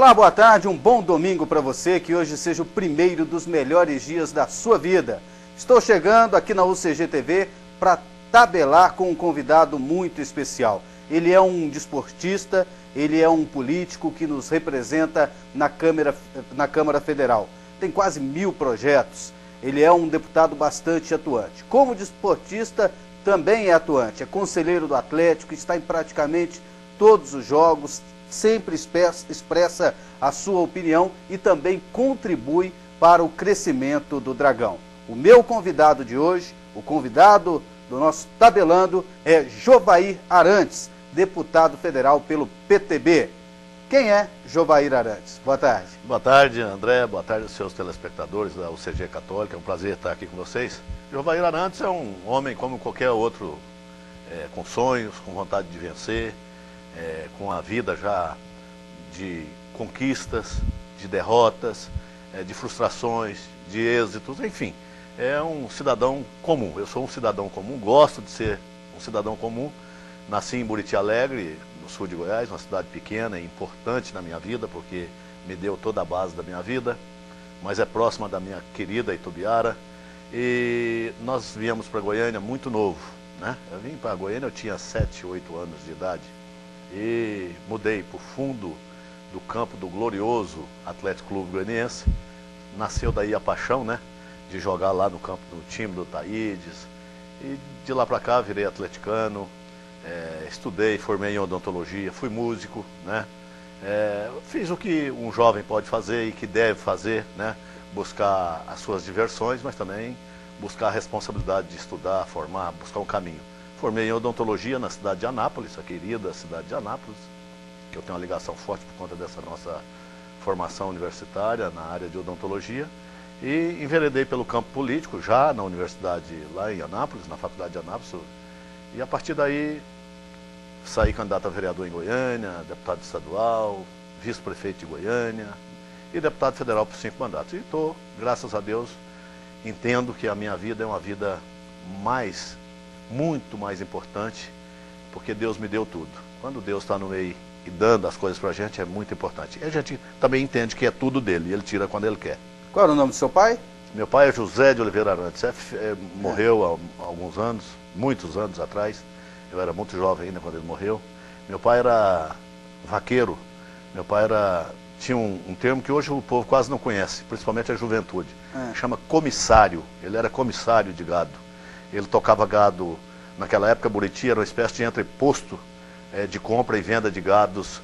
Olá, boa tarde, um bom domingo para você, que hoje seja o primeiro dos melhores dias da sua vida. Estou chegando aqui na UCG TV para tabelar com um convidado muito especial. Ele é um desportista, ele é um político que nos representa na Câmara Federal. Tem quase 1000 projetos, ele é um deputado bastante atuante. Como desportista, também é atuante, é conselheiro do Atlético, está em praticamente todos os jogos, sempre expressa a sua opinião e também contribui para o crescimento do Dragão. O meu convidado de hoje, o convidado do nosso Tabelando, é Jovair Arantes, deputado federal pelo PTB. Quem é Jovair Arantes? Boa tarde. Boa tarde, André. Boa tarde aos seus telespectadores da UCG Católica. É um prazer estar aqui com vocês. Jovair Arantes é um homem como qualquer outro, com sonhos, com vontade de vencer, com a vida já de conquistas, de derrotas, de frustrações, de êxitos, enfim. É um cidadão comum. Eu sou um cidadão comum, gosto de ser um cidadão comum. Nasci em Buriti Alegre, no sul de Goiás, uma cidade pequena e importante na minha vida, porque me deu toda a base da minha vida, mas é próxima da minha querida Itubiara. E nós viemos para Goiânia muito novo, né? Eu vim para Goiânia, eu tinha 7, 8 anos de idade e mudei para o fundo do campo do glorioso Atlético Clube Goianiense. Nasceu daí a paixão, né, de jogar lá no campo do time do Taídes. E de lá para cá virei atleticano, estudei, formei em odontologia, fui músico, né? Fiz o que um jovem pode fazer e que deve fazer, né? Buscar as suas diversões, mas também buscar a responsabilidade de estudar, formar, buscar um caminho. Formei em odontologia na cidade de Anápolis, a querida cidade de Anápolis, que eu tenho uma ligação forte por conta dessa nossa formação universitária na área de odontologia. E enveredei pelo campo político, já na universidade lá em Anápolis, na faculdade de Anápolis. E a partir daí, saí candidato a vereador em Goiânia, deputado estadual, vice-prefeito de Goiânia e deputado federal por 5 mandatos. E estou, graças a Deus, entendo que a minha vida é uma vida muito mais importante, porque Deus me deu tudo. Quando Deus está no meio e dando as coisas para a gente, é muito importante. E a gente também entende que é tudo dele, e ele tira quando ele quer. Qual era o nome do seu pai? Meu pai é José de Oliveira Arantes. Morreu há alguns anos, muitos anos atrás. Eu era muito jovem ainda quando ele morreu. Meu pai era vaqueiro. Meu pai tinha um termo que hoje o povo quase não conhece, principalmente a juventude. Chama comissário. Ele era comissário de gado. Ele tocava gado. Naquela época, Buriti era uma espécie de entreposto de compra e venda de gados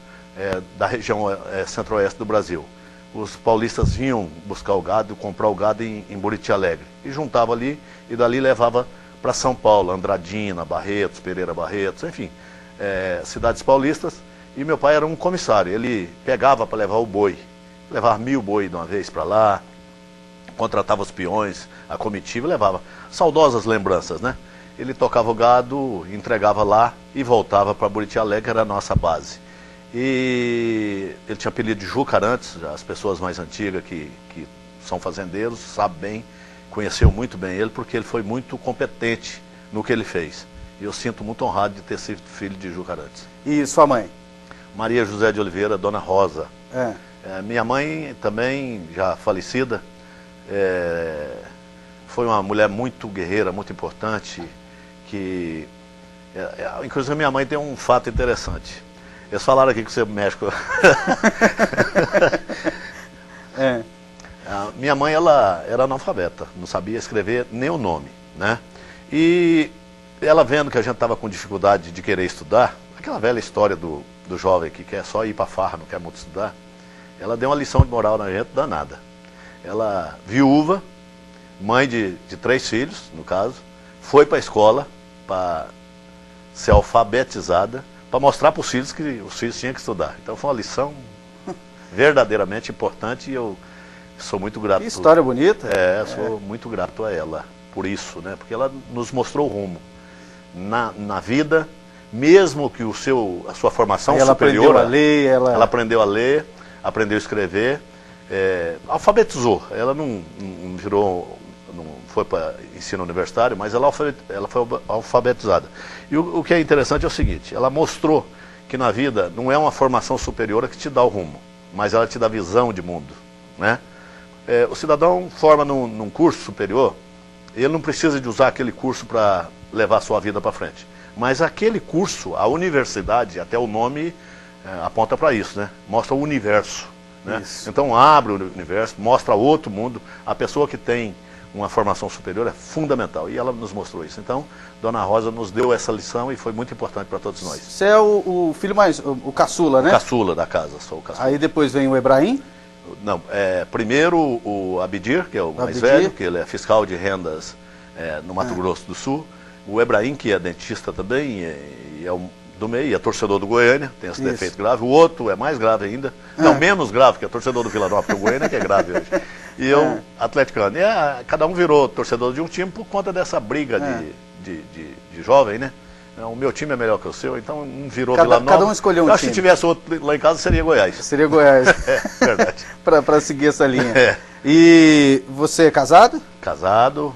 da região centro-oeste do Brasil. Os paulistas vinham buscar o gado, comprar o gado em Buriti Alegre. E juntava ali e dali levava para São Paulo, Andradina, Barretos, Pereira Barretos, enfim, cidades paulistas. E meu pai era um comissário, ele pegava para levar o boi, levava 1000 boi de uma vez para lá, contratava os peões, a comitiva e levava. Saudosas lembranças, né? Ele tocava o gado, entregava lá e voltava para Buriti Alegre, que era a nossa base. E ele tinha apelido de Juca Arantes, as pessoas mais antigas que são fazendeiros sabem bem, conheceu muito bem ele, porque ele foi muito competente no que ele fez. E eu sinto muito honrado de ter sido filho de Juca Arantes. E sua mãe? Maria José de Oliveira, Dona Rosa. Minha mãe também, já falecida, foi uma mulher muito guerreira, muito importante, que inclusive minha mãe tem um fato interessante. Eles falaram aqui que você mexe com... Minha mãe, ela era analfabeta, não sabia escrever nem o nome, né? E ela vendo que a gente estava com dificuldade de querer estudar, aquela velha história do jovem que quer só ir para farra, não quer muito estudar, ela deu uma lição de moral na gente danada. Ela, viúva, mãe de 3 filhos, no caso, foi para a escola para ser alfabetizada, para mostrar para os filhos que os filhos tinham que estudar. Então foi uma lição verdadeiramente importante e eu sou muito grato. Que história bonita. Sou muito grato a ela por isso, né? Porque ela nos mostrou o rumo na vida, mesmo que a sua formação ela superior... Aprendeu a ler, ela aprendeu a ler, aprendeu a escrever, alfabetizou. Ela não foi para ensino universitário, mas ela foi alfabetizada. E o que é interessante é o seguinte, ela mostrou que na vida não é uma formação superior que te dá o rumo. mas ela te dá visão de mundo, né? O cidadão forma num curso superior, ele não precisa de usar aquele curso para levar a sua vida para frente. Mas aquele curso, a universidade, até o nome aponta para isso, né? Mostra o universo, né? Então abre o universo, mostra outro mundo. A pessoa que tem uma formação superior é fundamental, e ela nos mostrou isso. Então, Dona Rosa nos deu essa lição e foi muito importante para todos nós. Você é o filho mais, o caçula, né? O caçula da casa, sou o caçula. Aí depois vem o Ebrahim? Não, primeiro o Abidir, que é o mais velho, que ele é fiscal de rendas no Mato Grosso do Sul. O Ebrahim, que é dentista também, e é do meio, é torcedor do Goiânia, tem esse defeito grave. O outro é mais grave ainda, não, menos grave, que é torcedor do Vila Nova, porque o Goiânia que é grave hoje. E eu, atleticano. E cada um virou torcedor de um time por conta dessa briga de jovem, né? O meu time é melhor que o seu, então um virou Vila Nova. Cada um escolheu um time. Se tivesse outro lá em casa, seria Goiás. Seria Goiás. Verdade. Para seguir essa linha. E você é casado? Casado.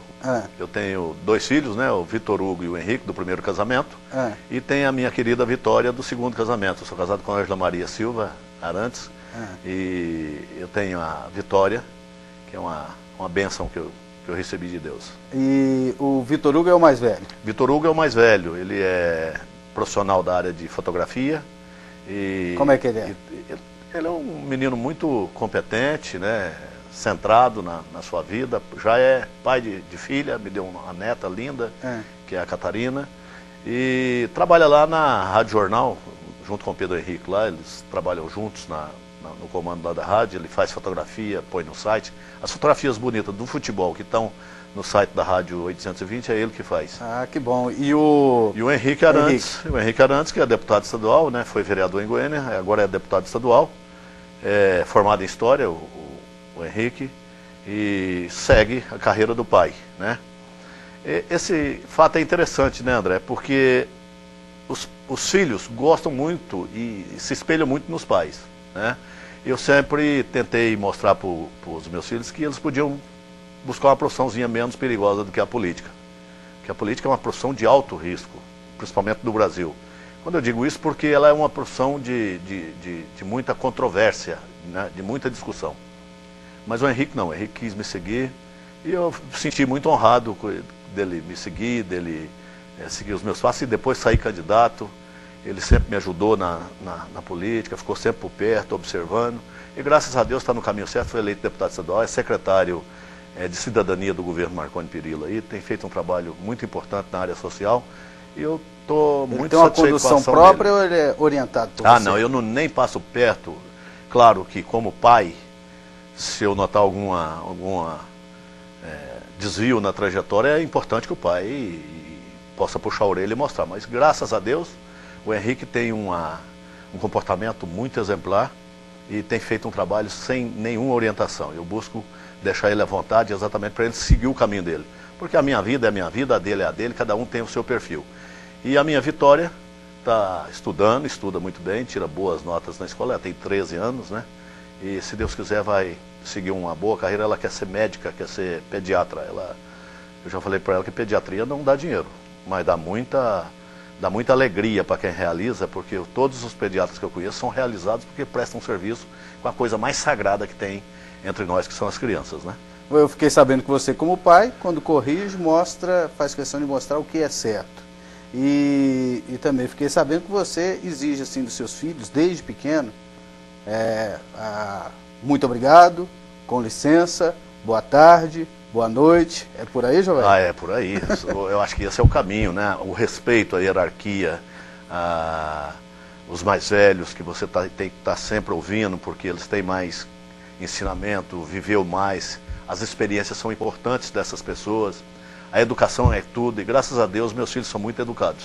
Eu tenho 2 filhos, né? O Vitor Hugo e o Henrique, do primeiro casamento. E tem a minha querida Vitória, do segundo casamento. Eu sou casado com a Ângela Maria Silva Arantes. E eu tenho a Vitória, que é uma bênção que eu recebi de Deus. E o Vitor Hugo é o mais velho? Vitor Hugo é o mais velho. Ele é profissional da área de fotografia. Como é que ele é? Ele é um menino muito competente, né? Centrado na sua vida, já é pai de filha, me deu uma neta linda, que é a Catarina, e trabalha lá na Rádio Jornal, junto com o Pedro Henrique lá, eles trabalham juntos no comando lá da rádio, ele faz fotografia, põe no site, as fotografias bonitas do futebol que estão no site da Rádio 820, é ele que faz. Ah, que bom. E o Henrique Arantes, o Henrique Arantes, que é deputado estadual, né, foi vereador em Goiânia, agora é deputado estadual, formado em História, o Henrique, e segue a carreira do pai, né? Esse fato é interessante, né, André? Porque os filhos gostam muito e se espelham muito nos pais, né? Eu sempre tentei mostrar para os meus filhos que eles podiam buscar uma profissãozinha menos perigosa do que a política. Que a política é uma profissão de alto risco, principalmente no Brasil. Quando eu digo isso, porque ela é uma profissão de muita controvérsia, né? De muita discussão. Mas o Henrique não, o Henrique quis me seguir e eu me senti muito honrado dele me seguir, dele seguir os meus passos e depois sair candidato. Ele sempre me ajudou na política, ficou sempre por perto, observando. E graças a Deus está no caminho certo, foi eleito deputado estadual, é secretário de cidadania do governo Marconi Perillo aí, tem feito um trabalho muito importante na área social. E eu estou muito satisfeito com a ação dele. Ele tem uma condução própria ou ele é orientado por você? Não, eu nem passo perto. Claro que como pai, se eu notar alguma desvio na trajetória, é importante que o pai possa puxar a orelha e mostrar. Mas graças a Deus, o Henrique tem um comportamento muito exemplar e tem feito um trabalho sem nenhuma orientação. Eu busco deixar ele à vontade exatamente para ele seguir o caminho dele. Porque a minha vida é a minha vida, a dele é a dele, cada um tem o seu perfil. E a minha Vitória está estudando, estuda muito bem, tira boas notas na escola, ela tem 13 anos, né? E se Deus quiser vai seguir uma boa carreira. Ela quer ser médica, quer ser pediatra. Eu já falei para ela que pediatria não dá dinheiro, mas dá muita alegria para quem realiza, porque todos os pediatras que eu conheço são realizados porque prestam serviço com a coisa mais sagrada que tem entre nós, que são as crianças, né? Eu fiquei sabendo que você, como pai, quando corrige, faz questão de mostrar o que é certo. E também fiquei sabendo que você exige assim dos seus filhos, desde pequeno, muito obrigado, com licença, boa tarde, boa noite. É por aí, João? É por aí. Eu acho que esse é o caminho, né? O respeito, a hierarquia, os mais velhos que você tem que estar sempre ouvindo, porque eles têm mais ensinamento, viveu mais. As experiências são importantes dessas pessoas. A educação é tudo, e graças a Deus meus filhos são muito educados,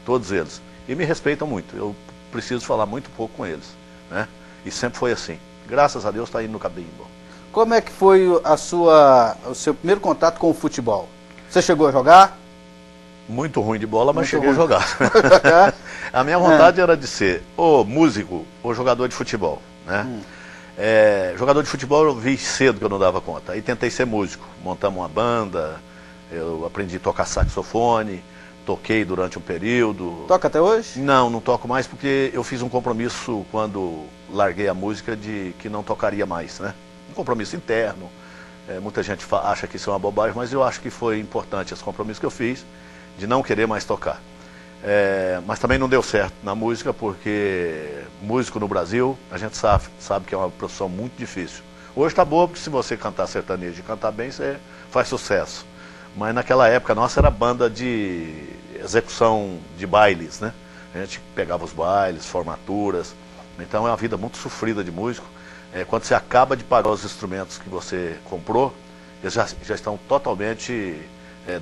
todos eles. E me respeitam muito. Eu preciso falar muito pouco com eles, né? E sempre foi assim. Graças a Deus está indo no caminho bom. Como é que foi o seu primeiro contato com o futebol? Você chegou a jogar? Muito ruim de bola, mas cheguei a jogar. A minha vontade era de ser ou músico ou jogador de futebol, né? Jogador de futebol eu vi cedo que eu não dava conta. Aí tentei ser músico, montamos uma banda, eu aprendi a tocar saxofone, toquei durante um período. Toca até hoje? Não, não toco mais porque eu fiz um compromisso quando larguei a música de que não tocaria mais, né? Um compromisso interno. Muita gente acha que isso é uma bobagem, mas eu acho que foi importante esse compromisso que eu fiz de não querer mais tocar. Mas também não deu certo na música, porque músico no Brasil, a gente sabe que é uma profissão muito difícil. Hoje está boa, porque se você cantar sertanejo e cantar bem, você faz sucesso. Mas naquela época nossa era banda de execução de bailes, né? A gente pegava os bailes, formaturas. Então é uma vida muito sofrida de músico. Quando você acaba de pagar os instrumentos que você comprou, eles já estão totalmente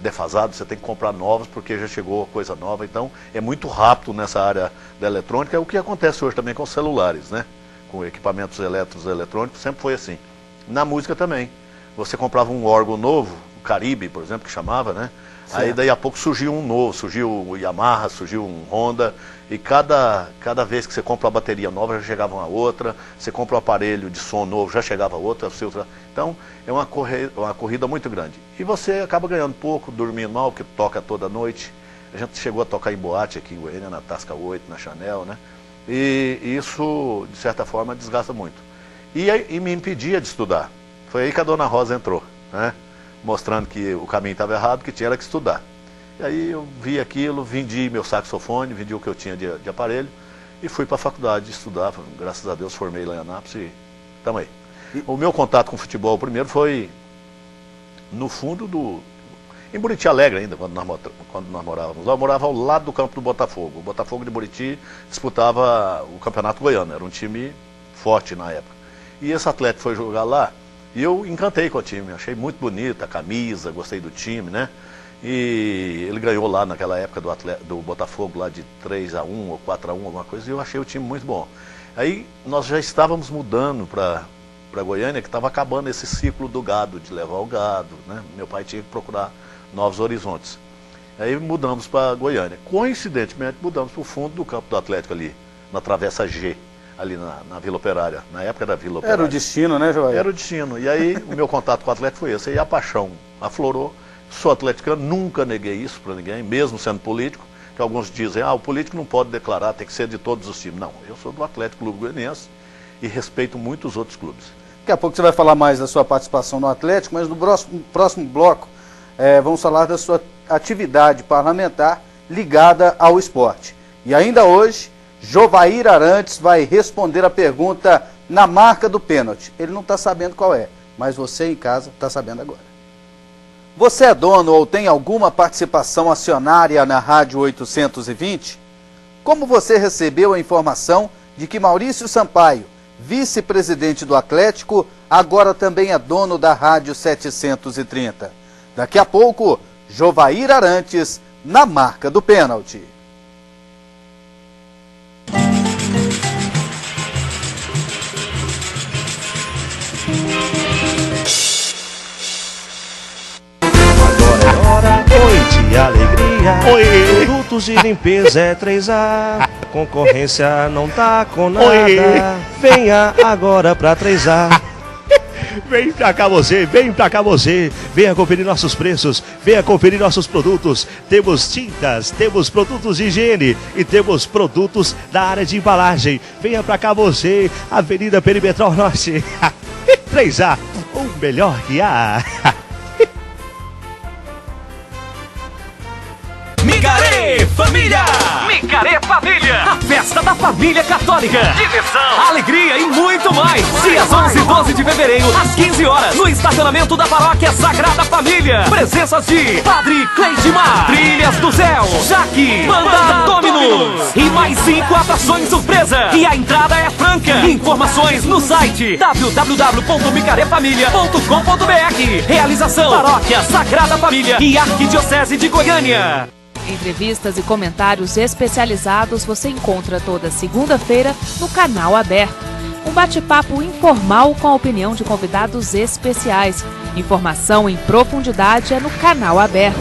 defasados, você tem que comprar novos porque já chegou coisa nova. Então é muito rápido nessa área da eletrônica. É o que acontece hoje também com os celulares, né? Com equipamentos eletrônicos, sempre foi assim. Na música também. Você comprava um órgão novo, o Caribe, por exemplo, que chamava, né? Certo. Aí daí a pouco surgiu um novo, surgiu o Yamaha, surgiu um Honda, e cada vez que você compra uma bateria nova, já chegava uma outra, você compra um aparelho de som novo, já chegava outra. Então é uma corrida muito grande. E você acaba ganhando pouco, dormindo mal, porque toca toda noite. A gente chegou a tocar em boate aqui em Goiânia, na Tasca 8, na Chanel, né? E isso, de certa forma, desgasta muito. E me impedia de estudar. Foi aí que a Dona Rosa entrou, né? Mostrando que o caminho estava errado, que tinha que estudar. E aí eu vi aquilo, vendi meu saxofone, vendi o que eu tinha de aparelho e fui para a faculdade estudar. Graças a Deus formei lá em Anápolis e estamos aí. O meu contato com o futebol primeiro foi no fundo em Buriti Alegre ainda, quando nós morávamos lá. Eu morava ao lado do campo do Botafogo. O Botafogo de Buriti disputava o Campeonato Goiano, era um time forte na época. E esse atleta foi jogar lá. E eu encantei com o time, achei muito bonita a camisa, gostei do time, né? E ele ganhou lá naquela época do Botafogo lá de 3-1 ou 4-1, alguma coisa, e eu achei o time muito bom. Aí nós já estávamos mudando para Goiânia, que estava acabando esse ciclo do gado, de levar o gado, né? Meu pai tinha que procurar novos horizontes. Aí mudamos para Goiânia. Coincidentemente, mudamos para o fundo do campo do Atlético ali, na Travessa G. Ali na Vila Operária, na época da Vila Operária. Era o destino, né, Joel? Era o destino. E aí o meu contato com o Atlético foi esse. Aí a paixão aflorou. Sou atleticano, nunca neguei isso para ninguém, mesmo sendo político, que alguns dizem, o político não pode declarar, tem que ser de todos os times. Não, eu sou do Atlético Clube Goianiense e respeito muito os outros clubes. Daqui a pouco você vai falar mais da sua participação no Atlético, mas no próximo bloco vamos falar da sua atividade parlamentar ligada ao esporte. E ainda hoje, Jovair Arantes vai responder a pergunta na marca do pênalti. Ele não está sabendo qual é, mas você em casa está sabendo agora. Você é dono ou tem alguma participação acionária na Rádio 820? Como você recebeu a informação de que Maurício Sampaio, vice-presidente do Atlético, agora também é dono da Rádio 730? Daqui a pouco, Jovair Arantes na marca do pênalti. Oi de alegria, oi. Produtos de limpeza é 3A, concorrência não tá com nada, oi. Venha agora pra 3A. Vem pra cá você, venha conferir nossos preços, venha conferir nossos produtos. Temos tintas, temos produtos de higiene e temos produtos da área de embalagem. Venha pra cá você, Avenida Perimetral Norte. 3A, o melhor que há. Micaré Família! Micaré Família! A festa da família católica! Diversão, alegria e muito mais! Dias 11 e 12 de fevereiro, às 15 horas, no estacionamento da Paróquia Sagrada Família. Presenças de Padre Cleidimar, Trilhas do Céu, Jaque, Banda Dominus e mais 5 atrações surpresa. E a entrada é franca. Informações no site www.micarefamilia.com.br. Realização Paróquia Sagrada Família e Arquidiocese de Goiânia. Entrevistas e comentários especializados você encontra toda segunda-feira no Canal Aberto. Um bate-papo informal com a opinião de convidados especiais. Informação em profundidade é no Canal Aberto.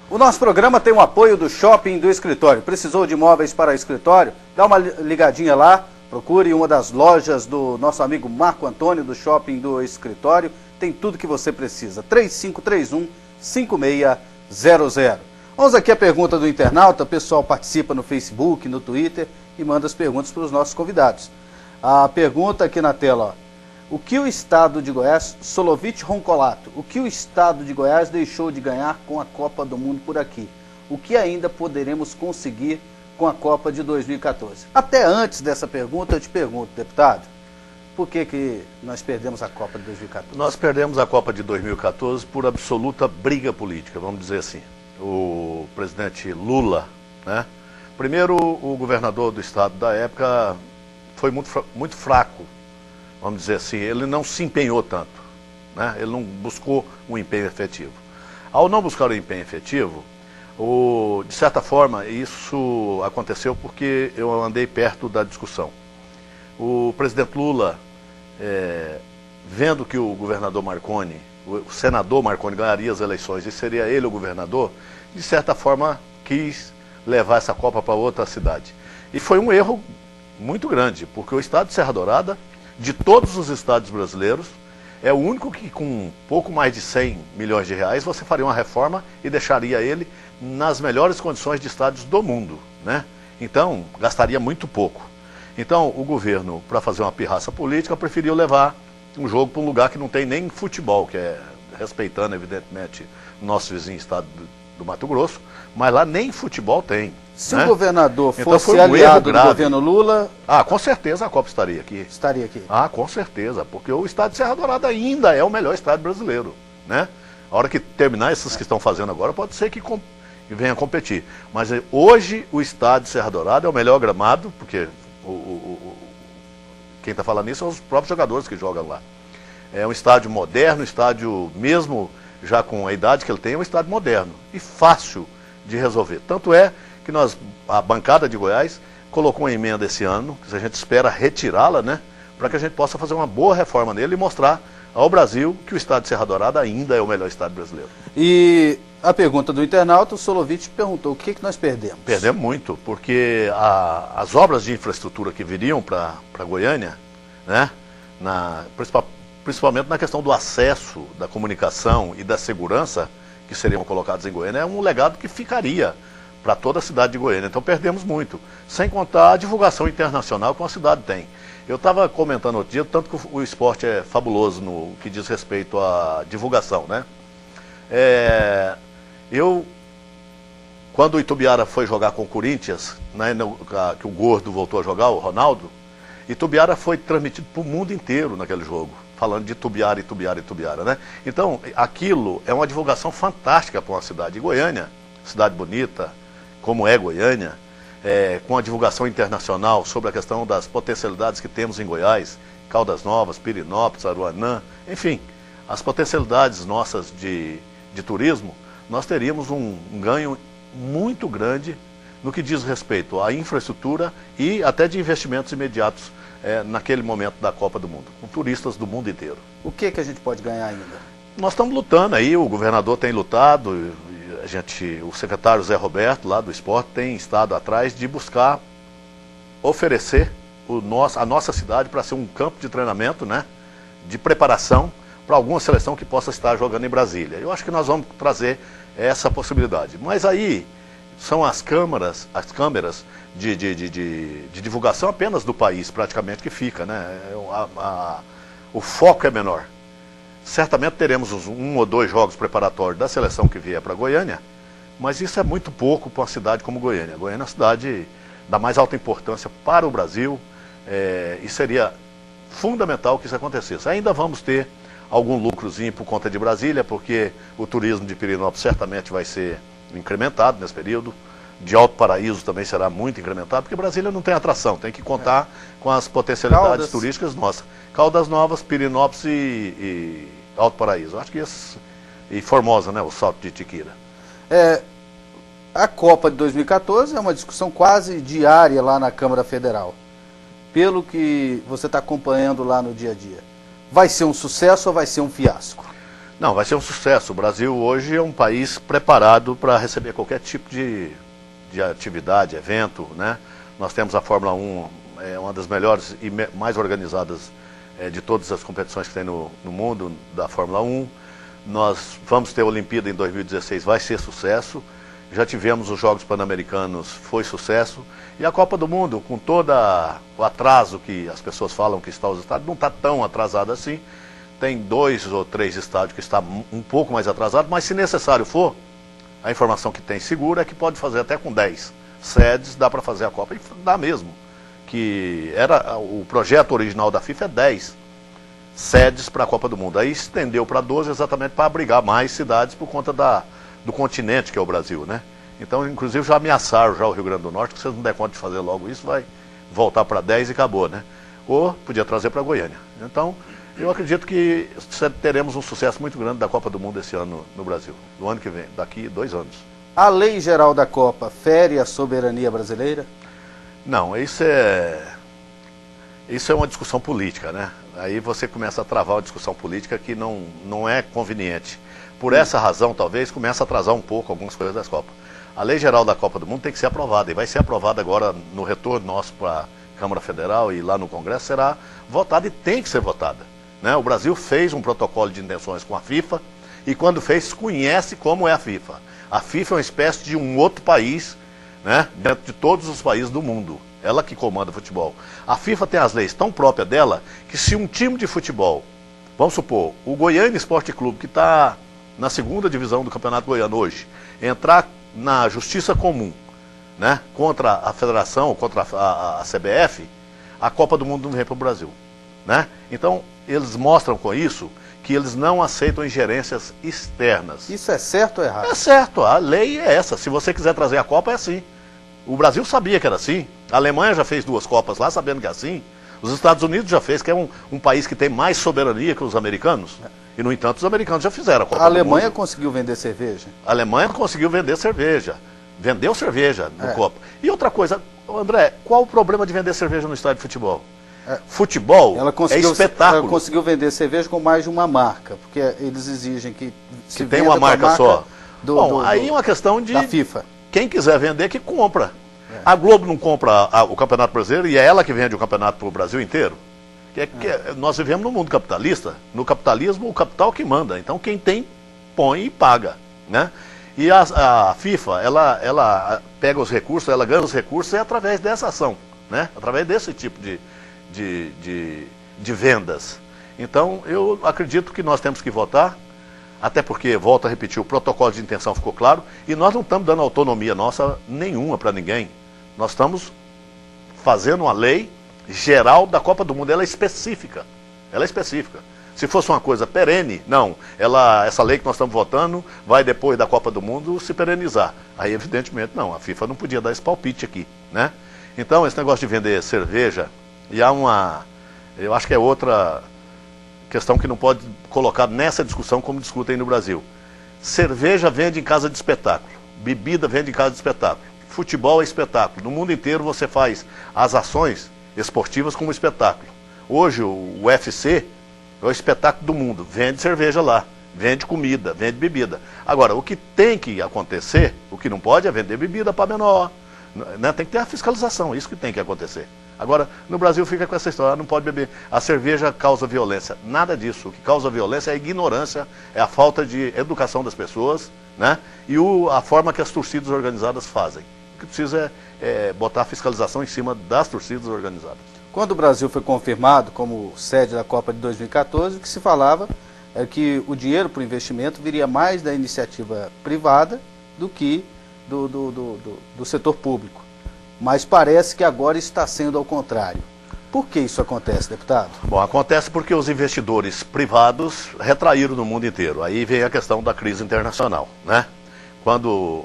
O O nosso programa tem o apoio do Shopping do Escritório. Precisou de móveis para escritório? Dá uma ligadinha lá, procure uma das lojas do nosso amigo Marco Antônio do Shopping do Escritório. Tem tudo que você precisa. 3531-5600. Vamos aqui a pergunta do internauta. O pessoal participa no Facebook, no Twitter e manda as perguntas para os nossos convidados. A pergunta aqui na tela, ó. O que o estado de Goiás, Solovitch Roncolato, o que o estado de Goiás deixou de ganhar com a Copa do Mundo por aqui? O que ainda poderemos conseguir com a Copa de 2014? Até antes dessa pergunta, eu te pergunto, deputado, por que nós perdemos a Copa de 2014? Nós perdemos a Copa de 2014 por absoluta briga política, vamos dizer assim. O presidente Lula, né? Primeiro, o governador do estado da época foi muito fraco, vamos dizer assim, ele não se empenhou tanto, né? Ele não buscou um empenho efetivo. Ao não buscar o empenho efetivo, de certa forma, isso aconteceu porque eu andei perto da discussão. O presidente Lula, vendo que o governador Marconi, o senador Marconi ganharia as eleições e seria ele o governador, de certa forma quis levar essa Copa para outra cidade. E foi um erro muito grande, porque o estado de Serra Dourada, de todos os estados brasileiros, é o único que com pouco mais de 100 milhões de reais você faria uma reforma e deixaria ele nas melhores condições de estádios do mundo, né? Então, gastaria muito pouco. Então, o governo, para fazer uma pirraça política, preferiu levar um jogo para um lugar que não tem nem futebol, que é, respeitando, evidentemente, o nosso vizinho estado do Mato Grosso, mas lá nem futebol tem. Se né? o governador fosse então, aliado do governo Lula... Ah, com certeza a Copa estaria aqui. Estaria aqui. Ah, com certeza, porque o estado de Serra Dourada ainda é o melhor estado brasileiro, né? A hora que terminar esses que estão fazendo agora, pode ser que venha competir. Mas hoje o estado de Serra Dourada é o melhor gramado, porque quem está falando isso são os próprios jogadores que jogam lá. É um estádio moderno, um estádio mesmo já com a idade que ele tem, é um estádio moderno e fácil de resolver. Tanto é que a bancada de Goiás colocou uma emenda esse ano, que a gente espera retirá-la, né, para que a gente possa fazer uma boa reforma nele e mostrar ao Brasil que o estado de Serra Dourada ainda é o melhor estado brasileiro. E a pergunta do internauta, o Solovitch perguntou, o que nós perdemos? Perdemos muito, porque as obras de infraestrutura que viriam para Goiânia, né, principalmente na questão do acesso, da comunicação e da segurança que seriam colocados em Goiânia, é um legado que ficaria para toda a cidade de Goiânia. Então perdemos muito, sem contar a divulgação internacional que uma cidade tem. Eu estava comentando outro dia, tanto que o esporte é fabuloso no que diz respeito à divulgação, né? Quando o Itubiara foi jogar com o Corinthians, né, que o Gordo voltou a jogar, o Ronaldo, Itubiara foi transmitido para o mundo inteiro naquele jogo, falando de Itubiara, Itubiara, Itubiara, né? Então, aquilo é uma divulgação fantástica para uma cidade. E Goiânia, cidade bonita, como é Goiânia, com a divulgação internacional sobre a questão das potencialidades que temos em Goiás, Caldas Novas, Pirinópolis, Aruanã, enfim, as potencialidades nossas de turismo, nós teríamos um ganho muito grande no que diz respeito à infraestrutura e até de investimentos imediatos naquele momento da Copa do Mundo, com turistas do mundo inteiro. O que a gente pode ganhar ainda? Nós estamos lutando aí, o governador tem lutado, o secretário Zé Roberto, lá do esporte, tem estado atrás de buscar oferecer a nossa cidade para ser um campo de treinamento, né, de preparação para alguma seleção que possa estar jogando em Brasília. Eu acho que nós vamos trazer essa possibilidade. Mas aí são as câmeras de divulgação apenas do país, praticamente, que fica, né? O foco é menor. Certamente teremos um ou dois jogos preparatórios da seleção que vier para Goiânia, mas isso é muito pouco para uma cidade como Goiânia. Goiânia é uma cidade da mais alta importância para o Brasil, e seria fundamental que isso acontecesse. Ainda vamos ter algum lucrozinho por conta de Brasília, porque o turismo de Pirinópolis certamente vai ser incrementado nesse período. De Alto Paraíso também será muito incrementado, porque Brasília não tem atração, tem que contar com as potencialidades turísticas nossas. Caldas Novas, Pirinópolis e Alto Paraíso. Acho que e Formosa, né, o Salto de Tiquira. A Copa de 2014 é uma discussão quase diária lá na Câmara Federal. Pelo que você está acompanhando lá no dia a dia, vai ser um sucesso ou vai ser um fiasco? Não, vai ser um sucesso. O Brasil hoje é um país preparado para receber qualquer tipo de atividade, evento, né? Nós temos a Fórmula 1, uma das melhores e mais organizadas de todas as competições que tem no mundo da Fórmula 1. Nós vamos ter a Olimpíada em 2016, vai ser sucesso. Já tivemos os Jogos Pan-Americanos, foi sucesso. E a Copa do Mundo, com todo o atraso que as pessoas falam que está os estádios, não está tão atrasado assim. Tem 2 ou 3 estádios que está um pouco mais atrasado, mas se necessário for, a informação que tem segura é que pode fazer até com 10 sedes, dá para fazer a Copa. E dá mesmo, que era o projeto original da FIFA é 10 sedes para a Copa do Mundo. Aí estendeu para 12 exatamente para abrigar mais cidades por conta do continente que é o Brasil, né? Então, inclusive, já ameaçaram já o Rio Grande do Norte, que se vocês não der conta de fazer logo isso, vai voltar para 10 e acabou, né? Ou podia trazer para Goiânia. Então, eu acredito que teremos um sucesso muito grande da Copa do Mundo esse ano no Brasil, do ano que vem, daqui 2 anos. A lei geral da Copa fere a soberania brasileira? Não, isso é uma discussão política, né? Aí você começa a travar uma discussão política que não é conveniente. Por essa razão, talvez, começa a atrasar um pouco algumas coisas das Copas. A lei geral da Copa do Mundo tem que ser aprovada, e vai ser aprovada agora no retorno nosso para a Câmara Federal e lá no Congresso será votada e tem que ser votada, né? O Brasil fez um protocolo de intenções com a FIFA e quando fez, conhece como é a FIFA. A FIFA é uma espécie de um outro país, né, dentro de todos os países do mundo. Ela que comanda o futebol. A FIFA tem as leis tão próprias dela que se um time de futebol, vamos supor, o Goiânia Esporte Clube, que está na 2ª divisão do Campeonato Goiano hoje, entrar na justiça comum, né, contra a federação, contra a CBF, a Copa do Mundo não vem para o Brasil, né? Então, eles mostram com isso que eles não aceitam ingerências externas. Isso é certo ou errado? É certo, a lei é essa. Se você quiser trazer a Copa, é assim. O Brasil sabia que era assim. A Alemanha já fez 2 Copas lá, sabendo que é assim. Os Estados Unidos já fez, que é um país que tem mais soberania que os americanos. E, no entanto, os americanos já fizeram a Copa A Alemanha do Mundo. conseguiu vender cerveja? A Alemanha conseguiu vender cerveja. Vendeu cerveja no Copa. E outra coisa, André, qual o problema de vender cerveja no estádio de futebol? Futebol é espetáculo. Ela conseguiu vender cerveja com mais de uma marca, porque eles exigem que se tem uma marca só. Bom, aí é uma questão da FIFA. Quem quiser vender, que compra. A Globo não compra o Campeonato Brasileiro e é ela que vende o campeonato para o Brasil inteiro. Nós vivemos num mundo capitalista. No capitalismo, o capital que manda. Então, quem tem, põe e paga, né? E a FIFA, ela pega os recursos, ela ganha os recursos através dessa ação, né? Através desse tipo de vendas. Então, eu acredito que nós temos que votar, até porque, volto a repetir, o protocolo de intenção ficou claro, e nós não estamos dando autonomia nossa nenhuma para ninguém. Nós estamos fazendo uma lei geral da Copa do Mundo, ela é específica. Ela é específica. Se fosse uma coisa perene, não. Essa lei que nós estamos votando vai, depois da Copa do Mundo, se perenizar. Aí, evidentemente, não. A FIFA não podia dar esse palpite aqui, né? Então, esse negócio de vender cerveja, e eu acho que é outra questão que não pode colocar nessa discussão como discutem no Brasil. Cerveja vende em casa de espetáculo. Bebida vende em casa de espetáculo. Futebol é espetáculo. No mundo inteiro você faz as ações esportivas como espetáculo. Hoje o UFC é o espetáculo do mundo. Vende cerveja lá, vende comida, vende bebida. Agora, o que tem que acontecer, o que não pode é vender bebida para menor. Né? Tem que ter a fiscalização, isso que tem que acontecer. Agora, no Brasil fica com essa história, não pode beber. A cerveja causa violência. Nada disso. O que causa violência é a ignorância, é a falta de educação das pessoas, né? E a forma que as torcidas organizadas fazem. O que precisa é botar a fiscalização em cima das torcidas organizadas. Quando o Brasil foi confirmado como sede da Copa de 2014, o que se falava é que o dinheiro para o investimento viria mais da iniciativa privada do que do setor público. Mas parece que agora está sendo ao contrário. Por que isso acontece, deputado? Bom, acontece porque os investidores privados retraíram no mundo inteiro. Aí vem a questão da crise internacional, né? Quando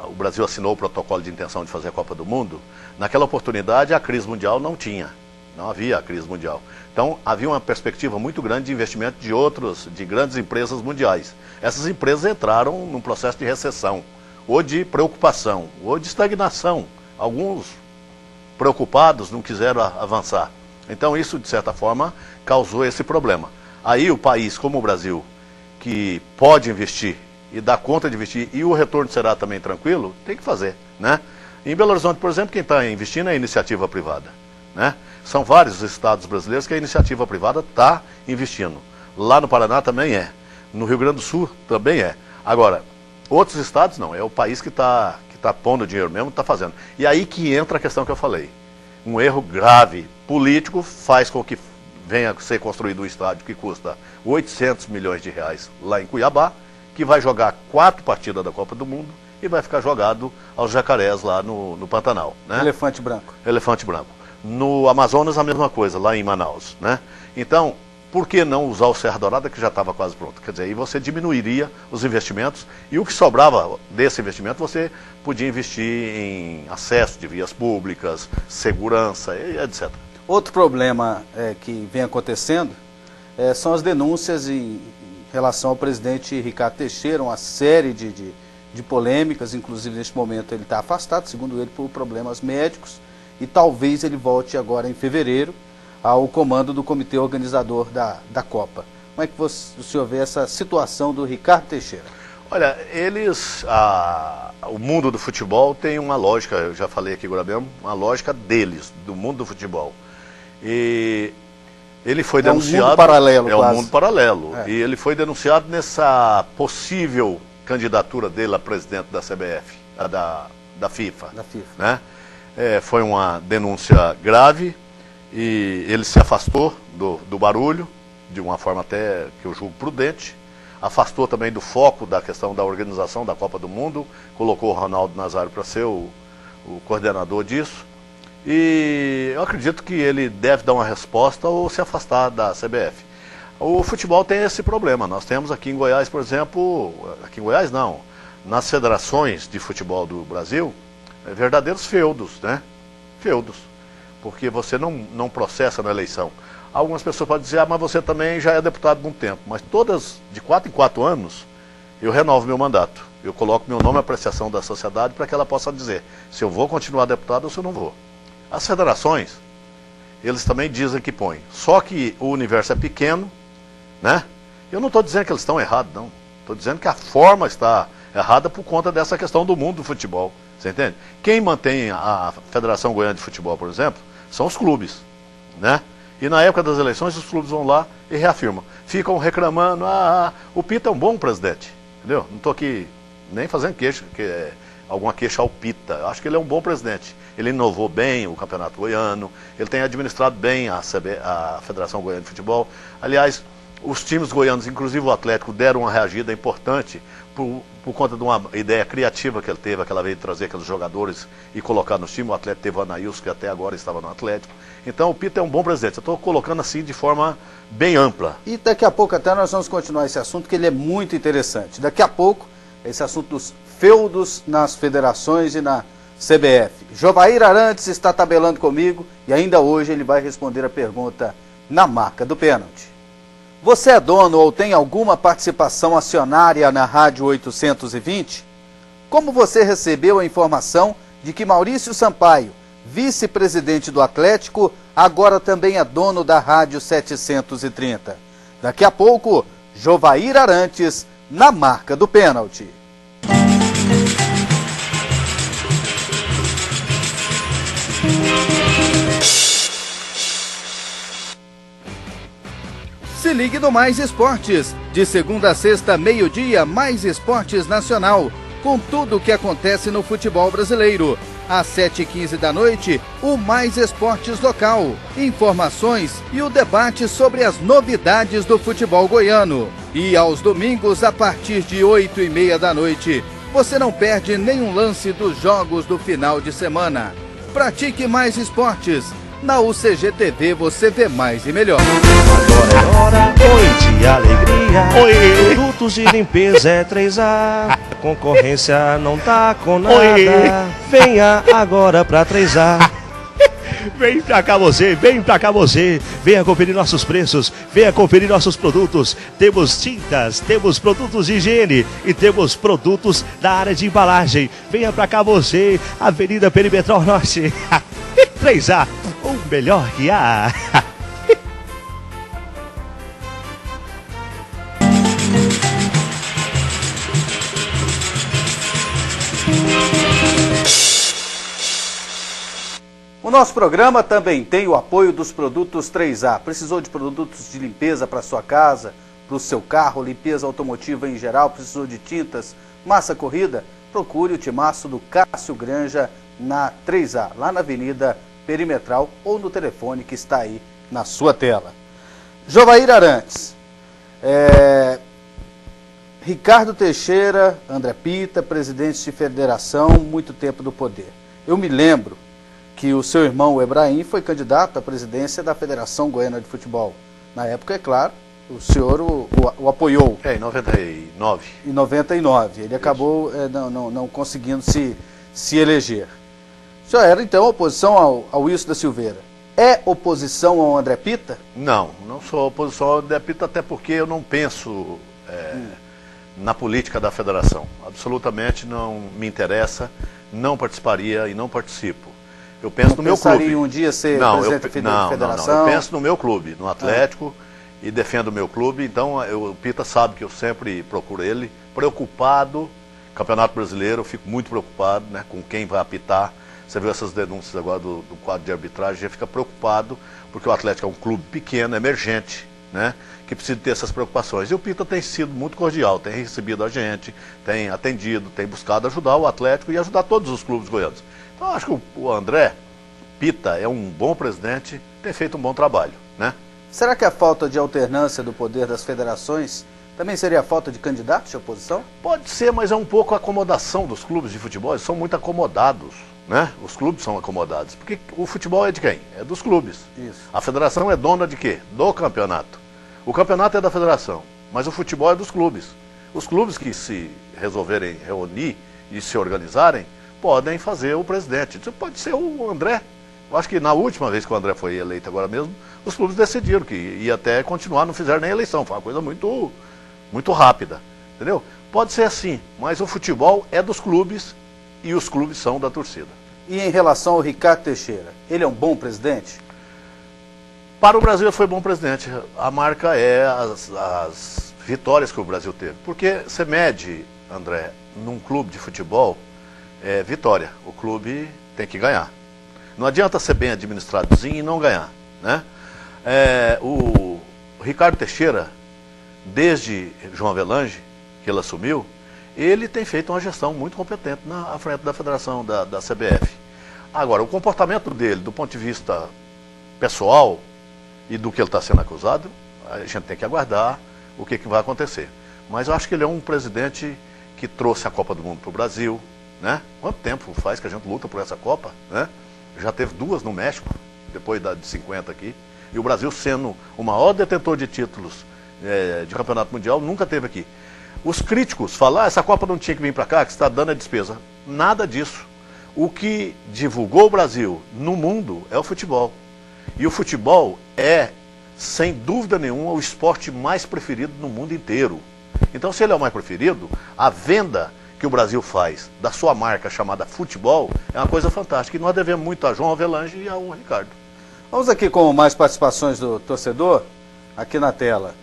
o Brasil assinou o protocolo de intenção de fazer a Copa do Mundo, naquela oportunidade a crise mundial não havia a crise mundial. Então havia uma perspectiva muito grande de investimento de grandes empresas mundiais. Essas empresas entraram num processo de recessão, ou de preocupação, ou de estagnação. Alguns preocupados não quiseram avançar. Então isso, de certa forma, causou esse problema. Aí o país, como o Brasil, que pode investir e dá conta de investir e o retorno será também tranquilo, tem que fazer, né? Em Belo Horizonte, por exemplo, quem está investindo é a iniciativa privada, né? São vários estados brasileiros que a iniciativa privada está investindo. Lá no Paraná também é. No Rio Grande do Sul também é. Agora, outros estados não. É o país que está pondo dinheiro mesmo, está fazendo. E aí que entra a questão que eu falei. Um erro grave político faz com que venha a ser construído um estádio que custa 800 milhões de reais lá em Cuiabá, que vai jogar 4 partidas da Copa do Mundo e vai ficar jogado aos jacarés lá no Pantanal, né? Elefante branco. Elefante branco. No Amazonas a mesma coisa, lá em Manaus, né? Então, por que não usar o Serra Dourada, que já estava quase pronto? Quer dizer, aí você diminuiria os investimentos e o que sobrava desse investimento você podia investir em acesso de vias públicas, segurança, etc. Outro problema que vem acontecendo são as denúncias em relação ao presidente Ricardo Teixeira, uma série de polêmicas, inclusive neste momento ele está afastado, segundo ele, por problemas médicos, e talvez ele volte agora em fevereiro ao comando do comitê organizador da Copa. Como é que o senhor vê essa situação do Ricardo Teixeira? Olha, o mundo do futebol tem uma lógica, eu já falei aqui agora mesmo, uma lógica deles, do mundo do futebol. E ele foi denunciado... É um mundo paralelo, É quase. Um mundo paralelo. E ele foi denunciado nessa possível candidatura dele a presidente da CBF, da FIFA. Da FIFA. Né? Foi uma denúncia grave e ele se afastou do barulho, de uma forma até que eu julgo prudente. Afastou também do foco da questão da organização da Copa do Mundo, colocou o Ronaldo Nazário para ser o coordenador disso. E eu acredito que ele deve dar uma resposta ou se afastar da CBF. O futebol tem esse problema. Nós temos aqui em Goiás, por exemplo, aqui em Goiás não, nas federações de futebol do Brasil, verdadeiros feudos, né? Feudos. Porque você não processa na eleição. Algumas pessoas podem dizer, mas você também já é deputado há um tempo. Mas todas, de 4 em 4 anos, eu renovo meu mandato. Eu coloco meu nome à apreciação da sociedade para que ela possa dizer se eu vou continuar deputado ou se eu não vou. As federações, eles também dizem que põem. Só que o universo é pequeno, né? Eu não estou dizendo que eles estão errados, não. Estou dizendo que a forma está errada por conta dessa questão do mundo do futebol. Você entende? Quem mantém a Federação Goiana de Futebol, por exemplo, são os clubes, né? E na época das eleições os clubes vão lá e reafirmam. Ficam reclamando, o Pita é um bom presidente, entendeu? Não estou aqui nem fazendo alguma queixa ao Pita. Eu acho que ele é um bom presidente. Ele inovou bem o Campeonato Goiano, ele tem administrado bem a Federação Goiana de Futebol. Aliás, os times goianos, inclusive o Atlético, deram uma reagida importante por conta de uma ideia criativa que ele teve, aquela vez de trazer aqueles jogadores e colocar no time. O Atlético teve o Anailson, que até agora estava no Atlético. Então o Pita é um bom presidente. Eu estou colocando assim de forma bem ampla. E daqui a pouco até nós vamos continuar esse assunto, que ele é muito interessante. Daqui a pouco, esse assunto dos feudos nas federações e na CBF. Jovair Arantes está tabelando comigo e ainda hoje ele vai responder a pergunta na marca do pênalti. Você é dono ou tem alguma participação acionária na Rádio 820? Como você recebeu a informação de que Maurício Sampaio, vice-presidente do Atlético, agora também é dono da Rádio 730? Daqui a pouco, Jovair Arantes na marca do pênalti. Se ligue no Mais Esportes, de segunda a sexta, meio-dia, Mais Esportes Nacional, com tudo o que acontece no futebol brasileiro. Às 7h15 da noite, o Mais Esportes Local, informações e o debate sobre as novidades do futebol goiano. E aos domingos, a partir de 8h30 da noite, você não perde nenhum lance dos jogos do final de semana. Pratique Mais Esportes. Na UCG TV você vê mais e melhor. Agora é hora, oi de alegria. Oi. Produtos de limpeza é 3A. Concorrência não tá com nada. Oi. Venha agora pra 3A. Vem pra cá você, vem pra cá você. Venha conferir nossos preços, venha conferir nossos produtos. Temos tintas, temos produtos de higiene e temos produtos da área de embalagem. Venha pra cá você, Avenida Perimetral Norte. 3A, o melhor que há. nosso programa também tem o apoio dos produtos 3A. Precisou de produtos de limpeza para sua casa, para o seu carro, limpeza automotiva em geral, precisou de tintas, massa corrida? Procure o timaço do Cássio Granja na 3A, lá na Avenida Perimetral ou no telefone que está aí na sua tela. Jovair Arantes, Ricardo Teixeira, André Pita, presidente de federação, muito tempo do poder. Eu me lembro que o seu irmão, o Ebrahim, foi candidato à presidência da Federação Goiana de Futebol. Na época, é claro, o senhor o apoiou. Em 99. Em 99. Ele acabou não conseguindo se eleger. O senhor era, então, oposição ao Wilson da Silveira. É oposição ao André Pita? Não sou oposição ao André Pita, até porque eu não penso na política da federação. Absolutamente não me interessa, não participaria e não participo. Eu penso no meu clube. Pensaria um dia ser presidente da federação? Não, eu penso no meu clube, no Atlético, e defendo o meu clube. Então, o Pita sabe que eu sempre procuro ele, preocupado. Campeonato Brasileiro, eu fico muito preocupado, né, com quem vai apitar. Você viu essas denúncias agora do quadro de arbitragem, já fica preocupado, porque o Atlético é um clube pequeno, emergente, né, que precisa ter essas preocupações. E o Pita tem sido muito cordial, tem recebido a gente, tem atendido, tem buscado ajudar o Atlético e ajudar todos os clubes goianos. Então, eu acho que o André Pita é um bom presidente, tem feito um bom trabalho, né? Será que a falta de alternância do poder das federações também seria a falta de candidatos de oposição? Pode ser, mas é um pouco a acomodação dos clubes de futebol, eles são muito acomodados, né? Os clubes são acomodados, porque o futebol é de quem? É dos clubes. Isso. A federação é dona de quê? Do campeonato. O campeonato é da federação, mas o futebol é dos clubes. Os clubes que se resolverem reunir e se organizarem, podem fazer o presidente. Isso pode ser o André. Eu acho que na última vez que o André foi eleito agora mesmo, os clubes decidiram que ia até continuar, não fizeram nem eleição. Foi uma coisa muito rápida, entendeu? Pode ser assim, mas o futebol é dos clubes e os clubes são da torcida. E em relação ao Ricardo Teixeira, ele é um bom presidente? Para o Brasil foi bom presidente. A marca é as vitórias que o Brasil teve. Porque você mede, André, num clube de futebol, vitória. O clube tem que ganhar. Não adianta ser bem administradozinho e não ganhar, né? O Ricardo Teixeira, desde João Avelange, que ele assumiu, ele tem feito uma gestão muito competente à frente da federação, da CBF. Agora, o comportamento dele, do ponto de vista pessoal e do que ele está sendo acusado, a gente tem que aguardar o que vai acontecer. Mas eu acho que ele é um presidente que trouxe a Copa do Mundo para o Brasil, né? Quanto tempo faz que a gente luta por essa Copa, né? Já teve 2 no México, depois da de 50 aqui. E o Brasil, sendo o maior detentor de títulos de campeonato mundial, nunca teve aqui. Os críticos falam, essa Copa não tinha que vir para cá, que está dando a despesa. Nada disso. O que divulgou o Brasil no mundo é o futebol. E o futebol é, sem dúvida nenhuma, o esporte mais preferido no mundo inteiro. Então, se ele é o mais preferido, a venda que o Brasil faz da sua marca chamada futebol é uma coisa fantástica. E nós devemos muito a João Avelange e ao Ricardo. Vamos aqui com mais participações do torcedor, aqui na tela.